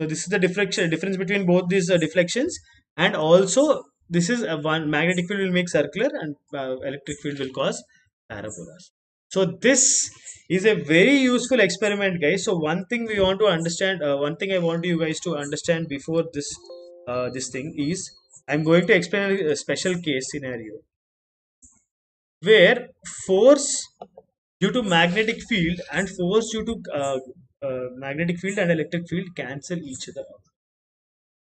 So this is the difference between both these deflections, and also this is one magnetic field will make circular and electric field will cause parabolas. So this is a very useful experiment, guys. So one thing we want to understand, one thing I want you guys to understand before this thing is, I'm going to explain a special case scenario where force due to magnetic field and force due to magnetic field and electric field cancel each other out.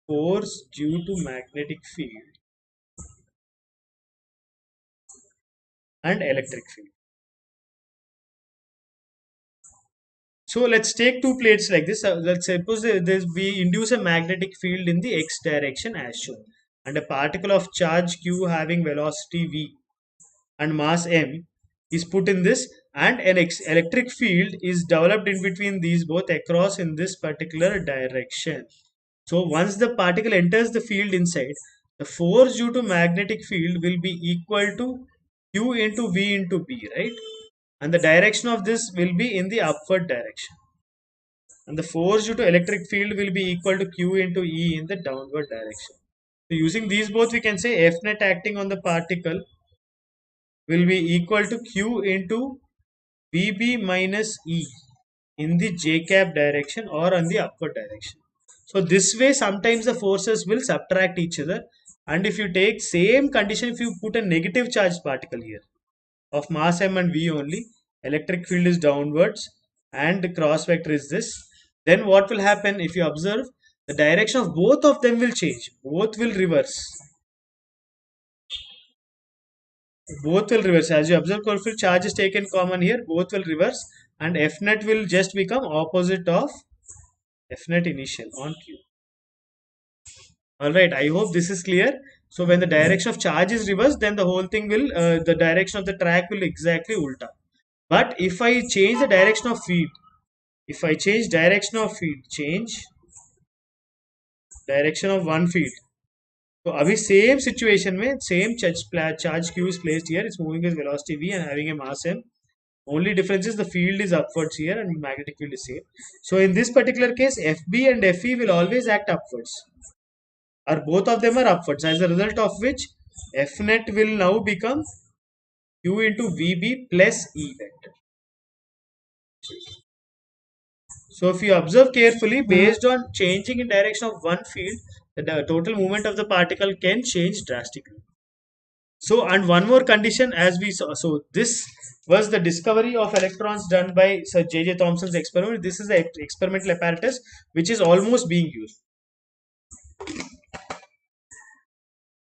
Force due to magnetic field and electric field. So let's take two plates like this. Let's suppose we induce a magnetic field in the x direction as shown, and a particle of charge q having velocity v and mass m is put in this, and an electric field is developed in between these both across in this particular direction. So once the particle enters the field inside, the force due to magnetic field will be equal to q into v into b, right? And the direction of this will be in the upward direction. And the force due to electric field will be equal to q into e in the downward direction. So using these both, we can say F net acting on the particle will be equal to q into vb minus e in the j cap direction or on the upward direction. So this way sometimes the forces will subtract each other, and if you take same condition, if you put a negative charged particle here of mass m and v only, electric field is downwards and the cross vector is this, then what will happen? If you observe, the direction of both of them will change. Both will reverse. Both will reverse. As you observe, Corfield charge is taken common here. Both will reverse, and F net will just become opposite of F net initial on Q. Alright, I hope this is clear. So when the direction of charge is reversed, then the whole thing will, the direction of the track will exactly ulta. But if I change the direction of field, if I change direction of field, change direction of one field. So abhi same situation mein same charge q is placed here. It's moving with velocity v and having a mass m. Only difference is the field is upwards here and magnetic field is same. So in this particular case, FB and FE will always act upwards, or both of them are upwards, as a result of which F net will now become q into VB plus E vector. So if you observe carefully, based on changing in direction of one field, the total movement of the particle can change drastically. So, and one more condition as we saw. So, this was the discovery of electrons done by Sir J.J. Thomson's experiment. This is the experimental apparatus which is almost being used.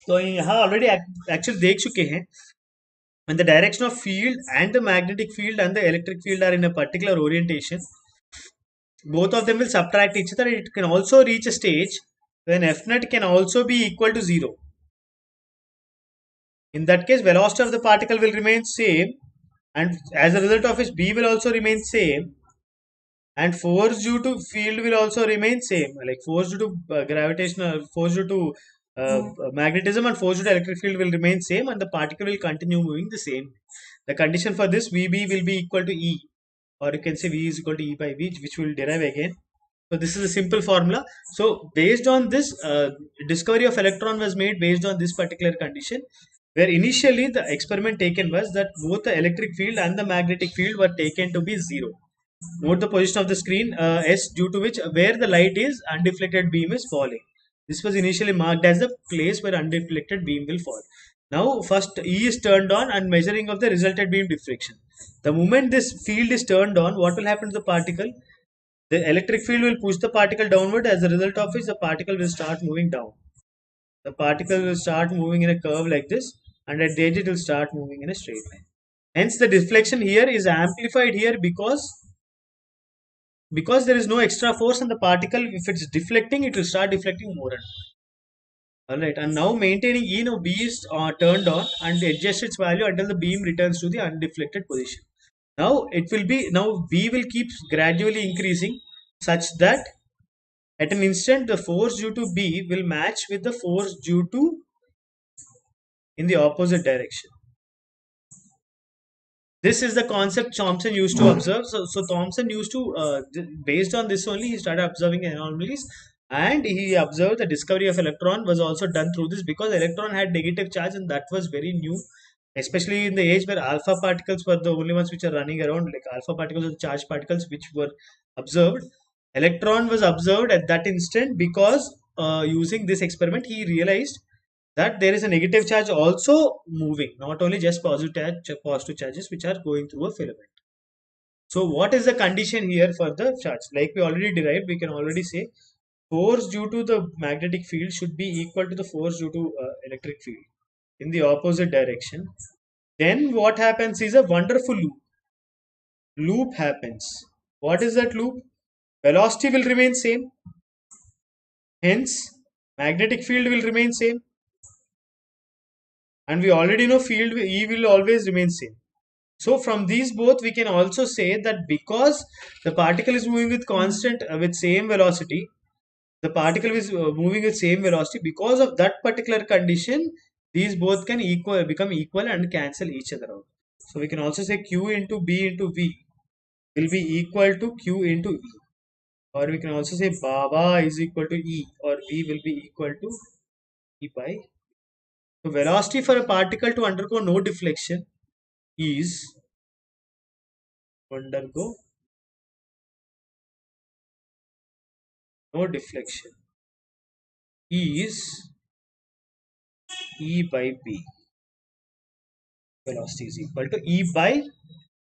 तो यहाँ already actually देख चुके हैं when the direction of field and the magnetic field and the electric field are in a particular orientation, both of them will subtract each other. It can also reach a stage when F net can also be equal to 0. In that case, velocity of the particle will remain same, and as a result of which B will also remain same, and force due to field will also remain same, like force due to gravitational, force due to magnetism and force due to electric field will remain same, and the particle will continue moving the same. The condition for this VB will be equal to E, or you can say V is equal to E by V, which will derive again. So this is a simple formula. So based on this, discovery of electron was made based on this particular condition, where initially the experiment taken was that both the electric field and the magnetic field were taken to be 0. Note the position of the screen S, due to which where the light is, undeflected beam is falling. This was initially marked as the place where undeflected beam will fall. Now first E is turned on and measuring of the resulted beam diffraction. The moment this field is turned on, what will happen to the particle? The electric field will push the particle downward, as a result of which the particle will start moving down. The particle will start moving in a curve like this, and at the edge it will start moving in a straight line. Hence the deflection here is amplified here because there is no extra force on the particle. If it's deflecting, it will start deflecting more and more. Alright, and now maintaining E, now B is turned on and adjust its value until the beam returns to the undeflected position. Now B will keep gradually increasing such that at an instant the force due to B will match with the force due to in the opposite direction. This is the concept Thomson used to observe. So Thomson used to, based on this only, he started observing anomalies, and he observed the discovery of electron was also done through this, because electron had negative charge, and that was very new, especially in the age where alpha particles were the only ones which are running around. Like alpha particles are the charged particles which were observed. Electron was observed at that instant because using this experiment he realized that there is a negative charge also moving, not only just positive charges which are going through a filament. So what is the condition here for the charge? Like we already derived, we can already say force due to the magnetic field should be equal to the force due to electric field in the opposite direction. Then what happens is a wonderful loop happens. What is that loop? Velocity will remain same, hence magnetic field will remain same, and we already know field E will always remain same. So from these both we can also say that because the particle is moving with constant with same velocity, the particle is moving with same velocity, because of that particular condition these both can become equal and cancel each other out. So we can also say Q into B into V will be equal to Q into E, or we can also say Baba is equal to E, or V will be equal to E by. So velocity for a particle to undergo no deflection is no deflection is E by B. Velocity is equal to E by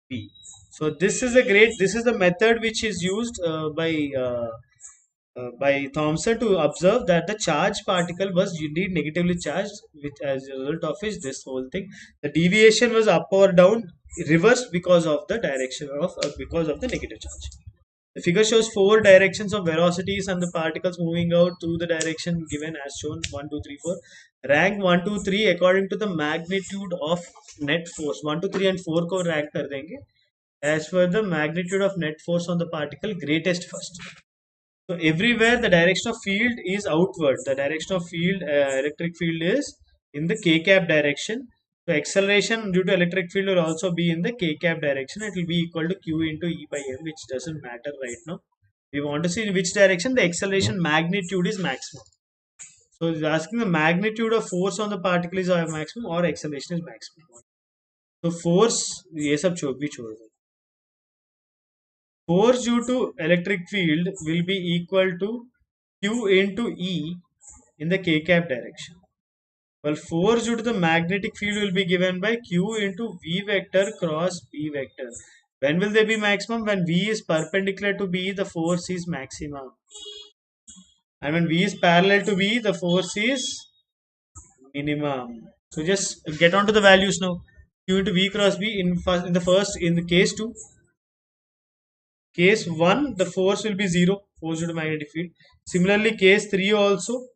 B. So this is the method which is used by Thomson to observe that the charged particle was indeed negatively charged, which as a result of which this whole thing, the deviation was up or down, reversed because of the direction of because of the negative charge. The figure shows 4 directions of velocities and the particles moving out through the direction given as shown 1, 2, 3, 4. Rank 1, 2, 3 according to the magnitude of net force. 1, 2, 3 and 4 को rank कर देंगे as per the magnitude of net force on the particle, greatest first. So everywhere the direction of field is outward. The direction of field, electric field is in the k cap direction. So acceleration due to electric field will also be in the k cap direction. It will be equal to Q into E by M, which doesn't matter right now. We want to see in which direction the acceleration magnitude is maximum. So it's asking the magnitude of force on the particle is maximum or acceleration is maximum. So force, ये सब छोड़ दो. Force due to electric field will be equal to Q into E in the k cap direction. Well, force due to the magnetic field will be given by q into v vector cross b vector. When will they be maximum? When v is perpendicular to b, the force is maximum, and when v is parallel to b, the force is minimum. So just get on to the values now. Q into v cross b in the case 2. Case 1, the force will be 0, force due to magnetic field. Similarly, case 3 also,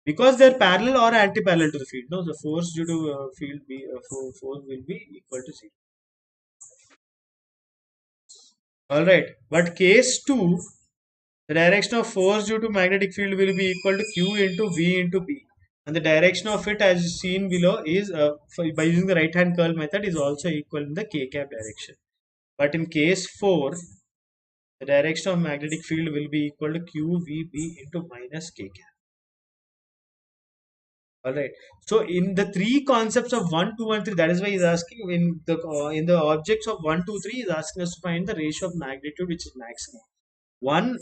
because they are parallel or anti-parallel to the field. No, the force due to field force will be equal to 0. All right, but case 2, the direction of force due to magnetic field will be equal to Q into V into B. And the direction of it, as seen below, is by using the right hand curl method, is also equal in the k cap direction. But in case 4, the direction of magnetic field will be equal to QVB into minus k cap. All right. So in the three concepts of 1, 2, and 3, that is why he's asking in the objects of 1, 2, 3, he's asking us to find the ratio of magnitude which is maximum. One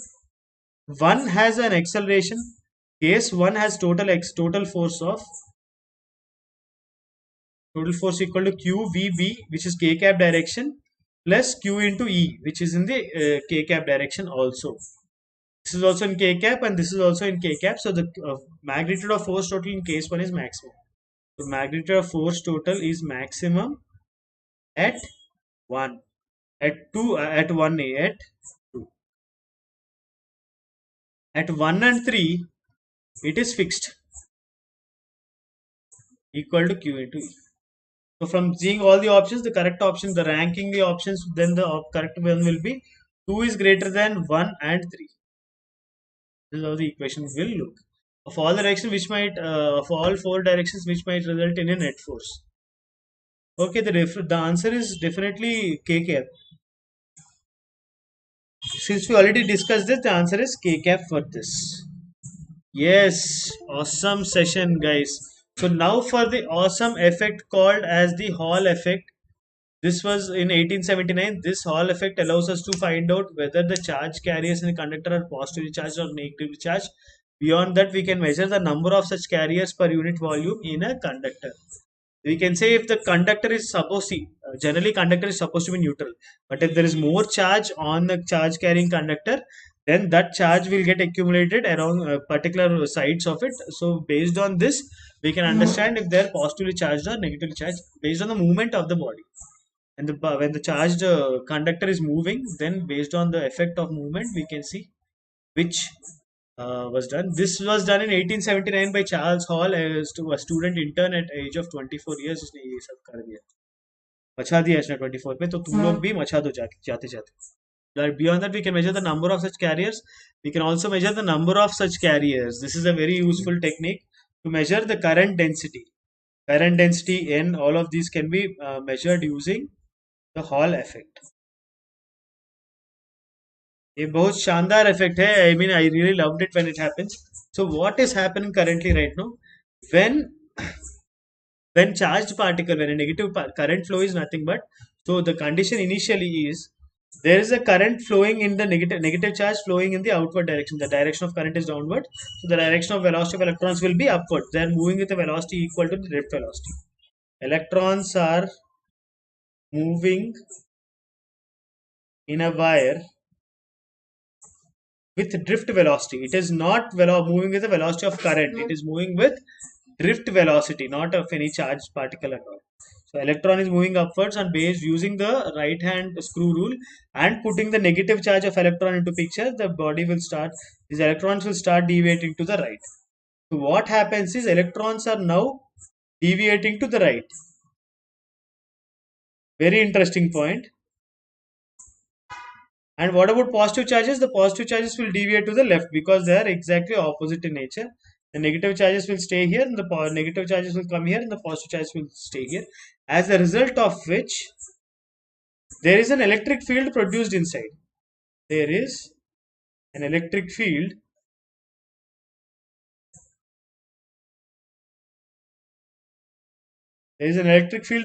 has an acceleration. Case 1 has total force equal to QVB, which is k cap direction, plus Q into E, which is in the k cap direction also. This is also in k cap and this is also in k cap. So the magnitude of force total in case 1 is maximum. So magnitude of force total is maximum at 1, at 2, at 1, at 2. At 1 and 3, it is fixed, equal to Q into E. So from seeing all the options, the correct option, the ranking the options, then the correct one will be 2 is greater than 1 and 3. This is how the equation will look. Of all directions which might, of all 4 directions which might result in a net force. Okay, the answer is definitely k cap. Since we already discussed this, the answer is k cap for this. Yes, awesome session, guys. So now for the awesome effect called as the Hall effect. This was in 1879. This Hall effect allows us to find out whether the charge carriers in a conductor are positively charged or negatively charged. Beyond that, we can measure the number of such carriers per unit volume in a conductor. We can say if the conductor is supposed to, generally conductor is supposed to be neutral, but if there is more charge on the charge carrying conductor, then that charge will get accumulated around particular sides of it. So based on this, we can understand if they are positively charged or negatively charged based on the movement of the body. And when the charged conductor is moving, then based on the effect of movement, we can see which was done. This was done in 1879 by Charles Hall as to a student intern at age of 24 years. उसने ये सब कर दिया, मचा दिया इसने 24 पे, तो तुम लोग भी मचा दो जाते जाते. Beyond that, we can measure the number of such carriers. We can also measure the number of such carriers. This is a very useful technique to measure the current density. Current density N, all of these can be measured using the Hall effect. ये बहुत शानदार effect है. I mean, I really loved it when it happens. So what is happening currently right now? When charged particle, when a negative current flow is nothing but, so the condition initially is there is a current flowing in the negative charge flowing in the outward direction. The direction of current is downward. So the direction of velocity of electrons will be upward. They are moving with a velocity equal to the drift velocity. Electrons are moving in a wire with drift velocity. It is not moving with the velocity of current. It is moving with drift velocity, not of any charged particle at all. So electron is moving upwards and based using the right hand screw rule and putting the negative charge of electron into picture, the body will start, these electrons will start deviating to the right. So what happens is electrons are now deviating to the right. Very interesting point. And what about positive charges? The positive charges will deviate to the left because they are exactly opposite in nature. The negative charges will stay here and the negative charges will come here and the positive charges will stay here. As a result of which, there is an electric field produced inside. There is an electric field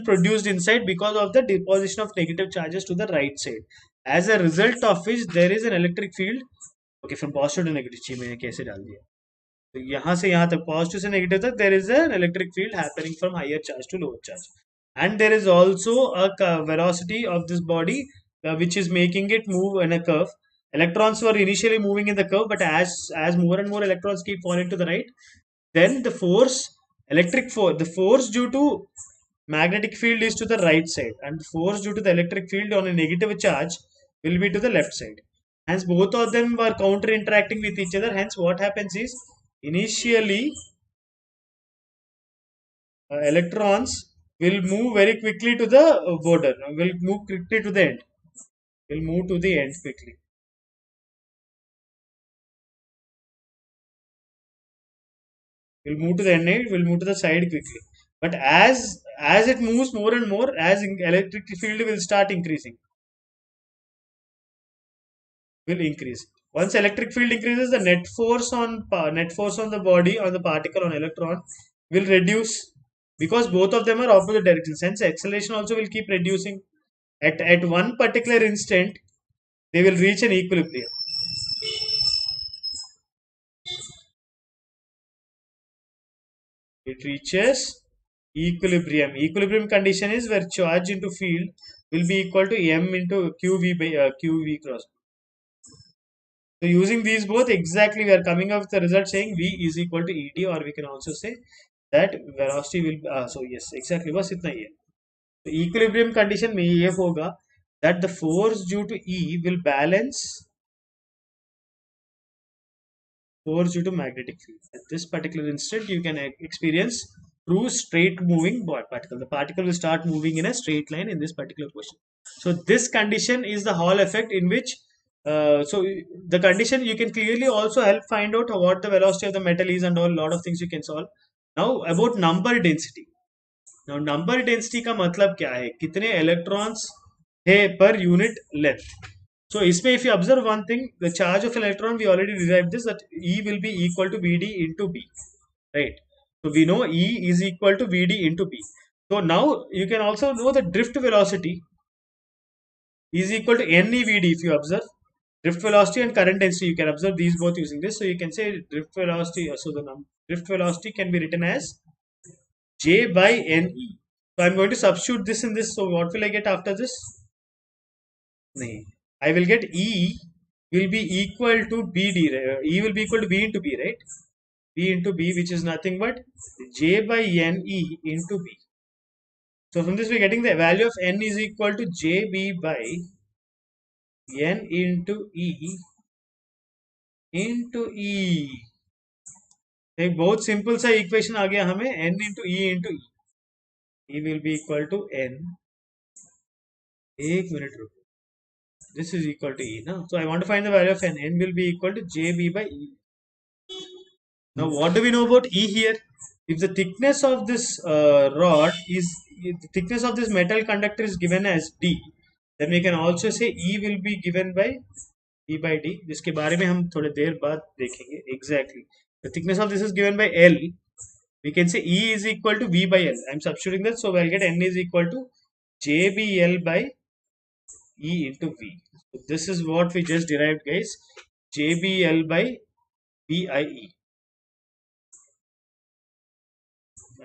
produced inside because of the deposition of negative charges to the right side. As a result of which, there is an electric field. Okay, from positive to negative, मैंने कैसे डाल दिया? तो यहाँ से यहाँ तक positive से नेगेटिव तक there is an electric field happening from higher charge to lower charge, and there is also a velocity of this body which is making it move in a curve. Electrons were initially moving in the curve, but as more and more electrons keep falling to the right, then the force, electric force, the force due to magnetic field is to the right side, and the force due to the electric field on a negative charge will be to the left side. Hence both of them were counter interacting with each other. Hence what happens is, initially electrons will move very quickly to the border, will move quickly to the end, will move to the end quickly, will move to the end, will move to the side quickly. But as it moves more and more, as electric field will start increasing, will increase. Once electric field increases, the net force on the body, on the particle, on electron will reduce, because both of them are opposite directions. Hence acceleration also will keep reducing. At one particular instant, they will reach an equilibrium. It reaches equilibrium. Equilibrium condition is where charge into field will be equal to m into qv by qv cross. So using these both, exactly we are coming up with the result saying v is equal to ed, or we can also say that velocity will so yes, exactly बस इतना ही है. तो equilibrium condition में ये होगा that the force due to E will balance force due to magnetic field. At this particular instant, you can experience through straight moving particle. The particle will start moving in a straight line in this particular question. So this condition is the Hall effect, in which so the condition you can clearly also help find out what the velocity of the metal is, and all lot of things you can solve. Now about number density. Now number density का मतलब क्या है, कितने electrons है per unit length. So इसमें if you observe one thing, the charge of electron, we already derived this, that E will be equal to Vd into B, right? So we know E is equal to Vd into B. So now you can also know the drift velocity is equal to NeVd. If you observe drift velocity and current density, you can observe these both using this. So you can say drift velocity. So the drift velocity can be written as J by Ne. So I'm going to substitute this in this. So what will I get after this? nahi. I will get E will be equal to Bd. E will be equal to B into B, right? B into B, which is nothing but J by Ne into B. So from this we're getting the value of N is equal to JB by N into E into E. एक बहुत simple सा equation आ गया हमें, N into E into E. E will be equal to N. एक minute रुको. This is equal to E, no? So I want to find the value of N. N will be equal to JB by E. Now what do we know about E here? If the thickness of this rod is, if the thickness of this metal conductor is given as D, then we can also say E will be given by E by D. जिसके बारे में हम थोड़ी देर बाद देखेंगे. Exactly. The thickness of this is given by L. We can say E is equal to V by L. I am substituting that, so I'll get N is equal to JBL by E into V. So this is what we just derived, guys. JBL by VIE.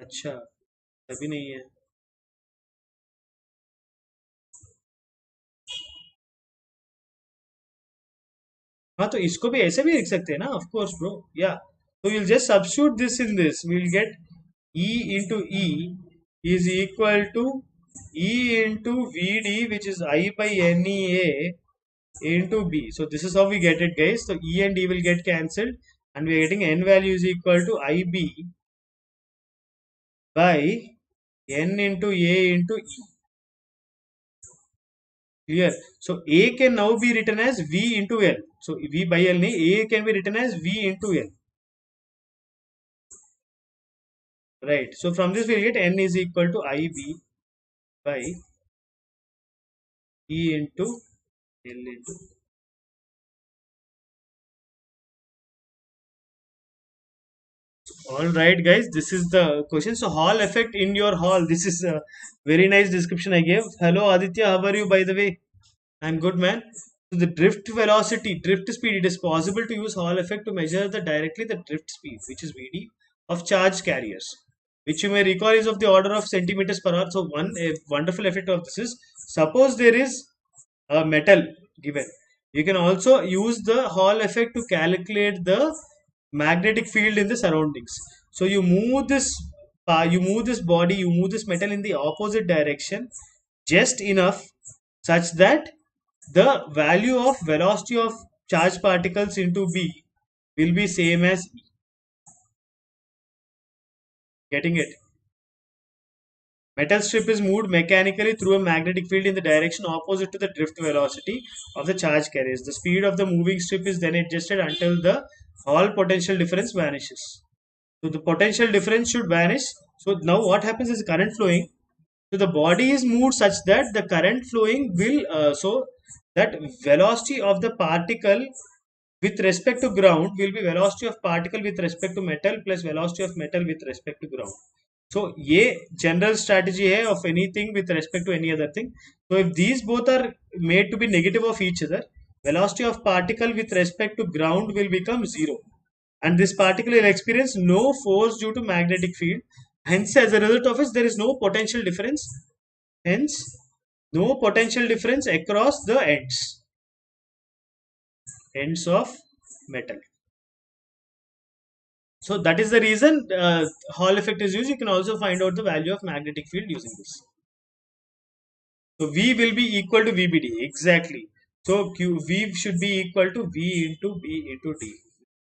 अच्छा, अभी नहीं है. हाँ तो इसको भी ऐसे भी लिख सकते हैं ना, ऑफ कोर्स ब्रो. या so we'll just substitute this in this. We'll get E into E is equal to E into VD, which is I by NEA into B. So this is how we get it, guys. So E and D will get cancelled, and we are getting N value is equal to IB by N into A into E. Clear? So A can now be written as V into L. So V by L, A can be written as V into L. Right. So from this we get N is equal to IB by E into L into. All right, guys. This is the question. So Hall effect in your hall. This is a very nice description I gave. Hello Aditya, how are you? By the way, I'm good, man. So the drift velocity, drift speed, it is possible to use Hall effect to measure directly the drift speed, which is Vd, of charge carriers, which you may recall is of the order of centimeters per hour. So one a wonderful effect of this is, suppose there is a metal given, you can also use the Hall effect to calculate the magnetic field in the surroundings. So you move this body, you move this metal in the opposite direction just enough such that the value of velocity of charged particles into B will be same as E. Getting it? Metal strip is moved mechanically through a magnetic field in the direction opposite to the drift velocity of the charge carriers. The speed of the moving strip is then adjusted until the Hall potential difference vanishes. So the potential difference should vanish. So now what happens is current flowing. So the body is moved such that the current flowing will so that velocity of the particle with respect to ground will be velocity of particle with respect to metal plus velocity of metal with respect to ground. So ये general strategy है of anything with respect to any other thing. So if these both are made to be negative of each other, velocity of particle with respect to ground will become zero, and this particle will experience no force due to magnetic field. Hence, as a result of it, there is no potential difference. Hence, no potential difference across the ends of metal. So that is the reason Hall effect is used. You can also find out the value of magnetic field using this. So V will be equal to VBD, exactly. So V should be equal to V into B into D.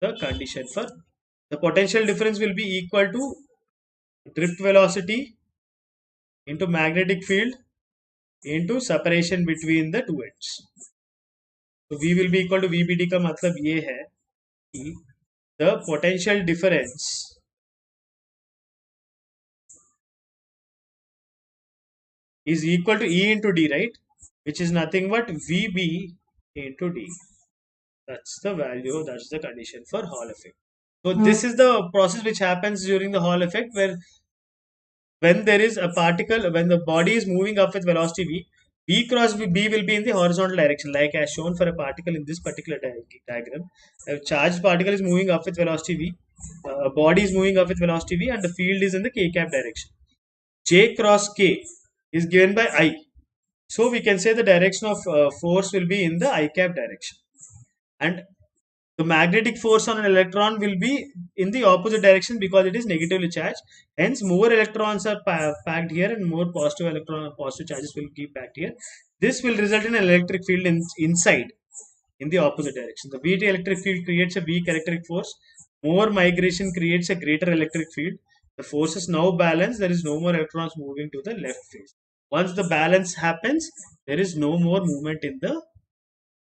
The condition for the potential difference will be equal to drift velocity into magnetic field into separation between the two ends. So V will be equal to VBD का मतलब ये है कि the potential difference is equal to E into D, right? Which is nothing but VB into D. That's the value, that's the condition for Hall effect. So this is the process which happens during the Hall effect, where when there is a particle, when the body is moving up with velocity V, B cross B will be in the horizontal direction, like as shown for a particle in this particular diagram. A charged particle is moving up with velocity V, a body is moving up with velocity V, and the field is in the k cap direction. J cross K is given by I. So we can say the direction of force will be in the I cap direction. And the magnetic force on an electron will be in the opposite direction because it is negatively charged. Hence, more electrons are packed here and more positive charges will be packed here. This will result in an electric field inside in the opposite direction. The VT electric field creates a weak electric force. More migration creates a greater electric field. The force is now balanced. There is no more electrons moving to the left face. Once the balance happens, there is no more movement in the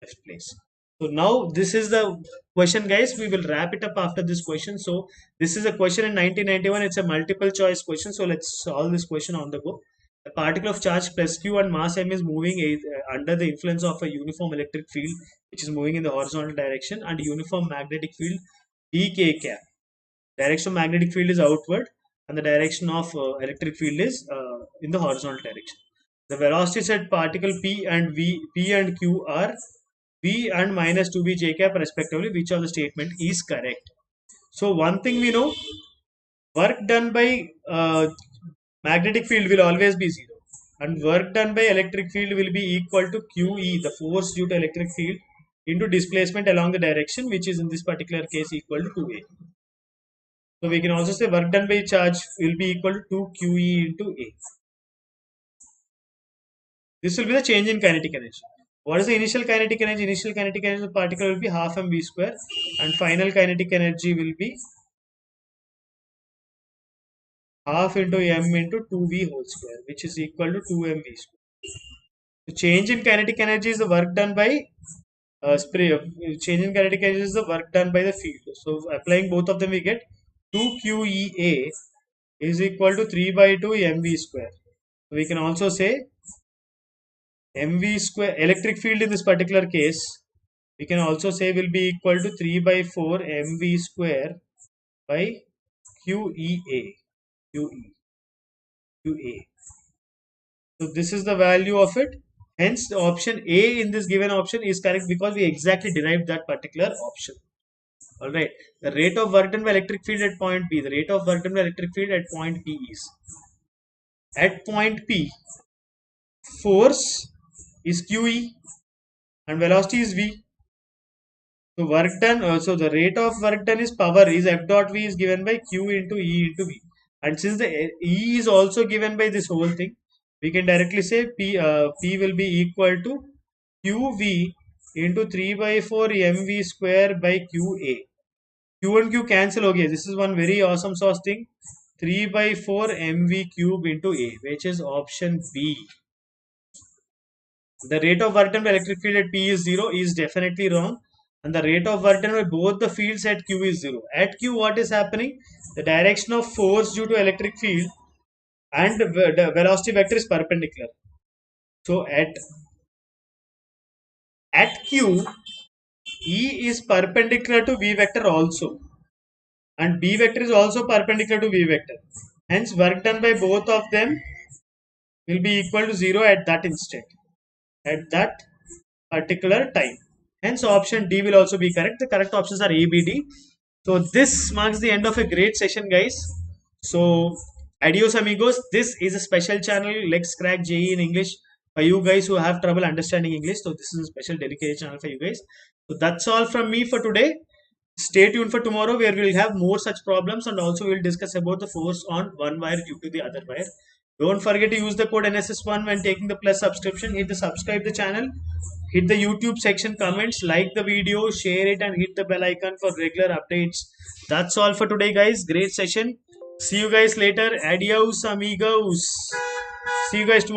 left place. So now this is the question, guys. We will wrap it up after this question. So this is a question in 1991. It's a multiple choice question. So let's solve this question on the go. A particle of charge plus q and mass m is moving under the influence of a uniform electric field, which is moving in the horizontal direction, and uniform magnetic field dk cap. Direction of magnetic field is outward, and the direction of electric field is in the horizontal direction. The velocities at particle p and q are v and minus 2b j cap respectively. Which of the statement is correct? So one thing we know, work done by magnetic field will always be zero, and work done by electric field will be equal to QE, the force due to electric field, into displacement along the direction, which is in this particular case equal to 2A. So we can also say work done by charge will be equal to 2QE into A. This will be the change in kinetic energy. What is the initial kinetic energy? Initial kinetic energy of the particle will be half mv square, and final kinetic energy will be half into m into 2v whole square, which is equal to 2mv square. The change in kinetic energy is the work done by change in kinetic energy is the work done by the field. So applying both of them, we get 2QEA is equal to 3 by 2 mv square. So we can also say mv square, electric field in this particular case, we can also say will be equal to 3 by 4 mv square by QEA. QE. QA. So this is the value of it. Hence, the option A in this given option is correct because we exactly derived that particular option. All right. The rate of work done by electric field at point B. The rate of work done by electric field at point P is at point P. Force is QE and velocity is V. So work done. So the rate of work done is power is F dot V is given by Q into E into V. And since the E is also given by this whole thing, we can directly say P will be equal to QV into 3 by 4 mv square by QA. Q and Q cancel okay. This is one very awesome sauce thing. 3 by 4 mv cube into A, which is option B. The rate of work done by electric field at P is 0 is definitely wrong. And the rate of work done by both the fields at Q is 0. At Q, what is happening? The direction of force due to electric field and the velocity vector is perpendicular. So at Q, E is perpendicular to V vector also. And B vector is also perpendicular to V vector. Hence, work done by both of them will be equal to 0 at that instant, at that particular time. Hence, option D will also be correct. The correct options are A, B, D. So, this marks the end of a great session, guys. So, adios, amigos. This is a special channel, Let's Crack JEE in English, for you guys who have trouble understanding English. So, this is a special dedicated channel for you guys. So, that's all from me for today. Stay tuned for tomorrow where we will have more such problems and also we will discuss about the force on one wire due to the other wire. Don't forget to use the code NSS1 when taking the plus subscription. Hit the subscribe the channel. Hit the YouTube section comments. Like the video. Share it and hit the bell icon for regular updates. That's all for today guys. Great session. See you guys later. Adios amigos. See you guys tomorrow.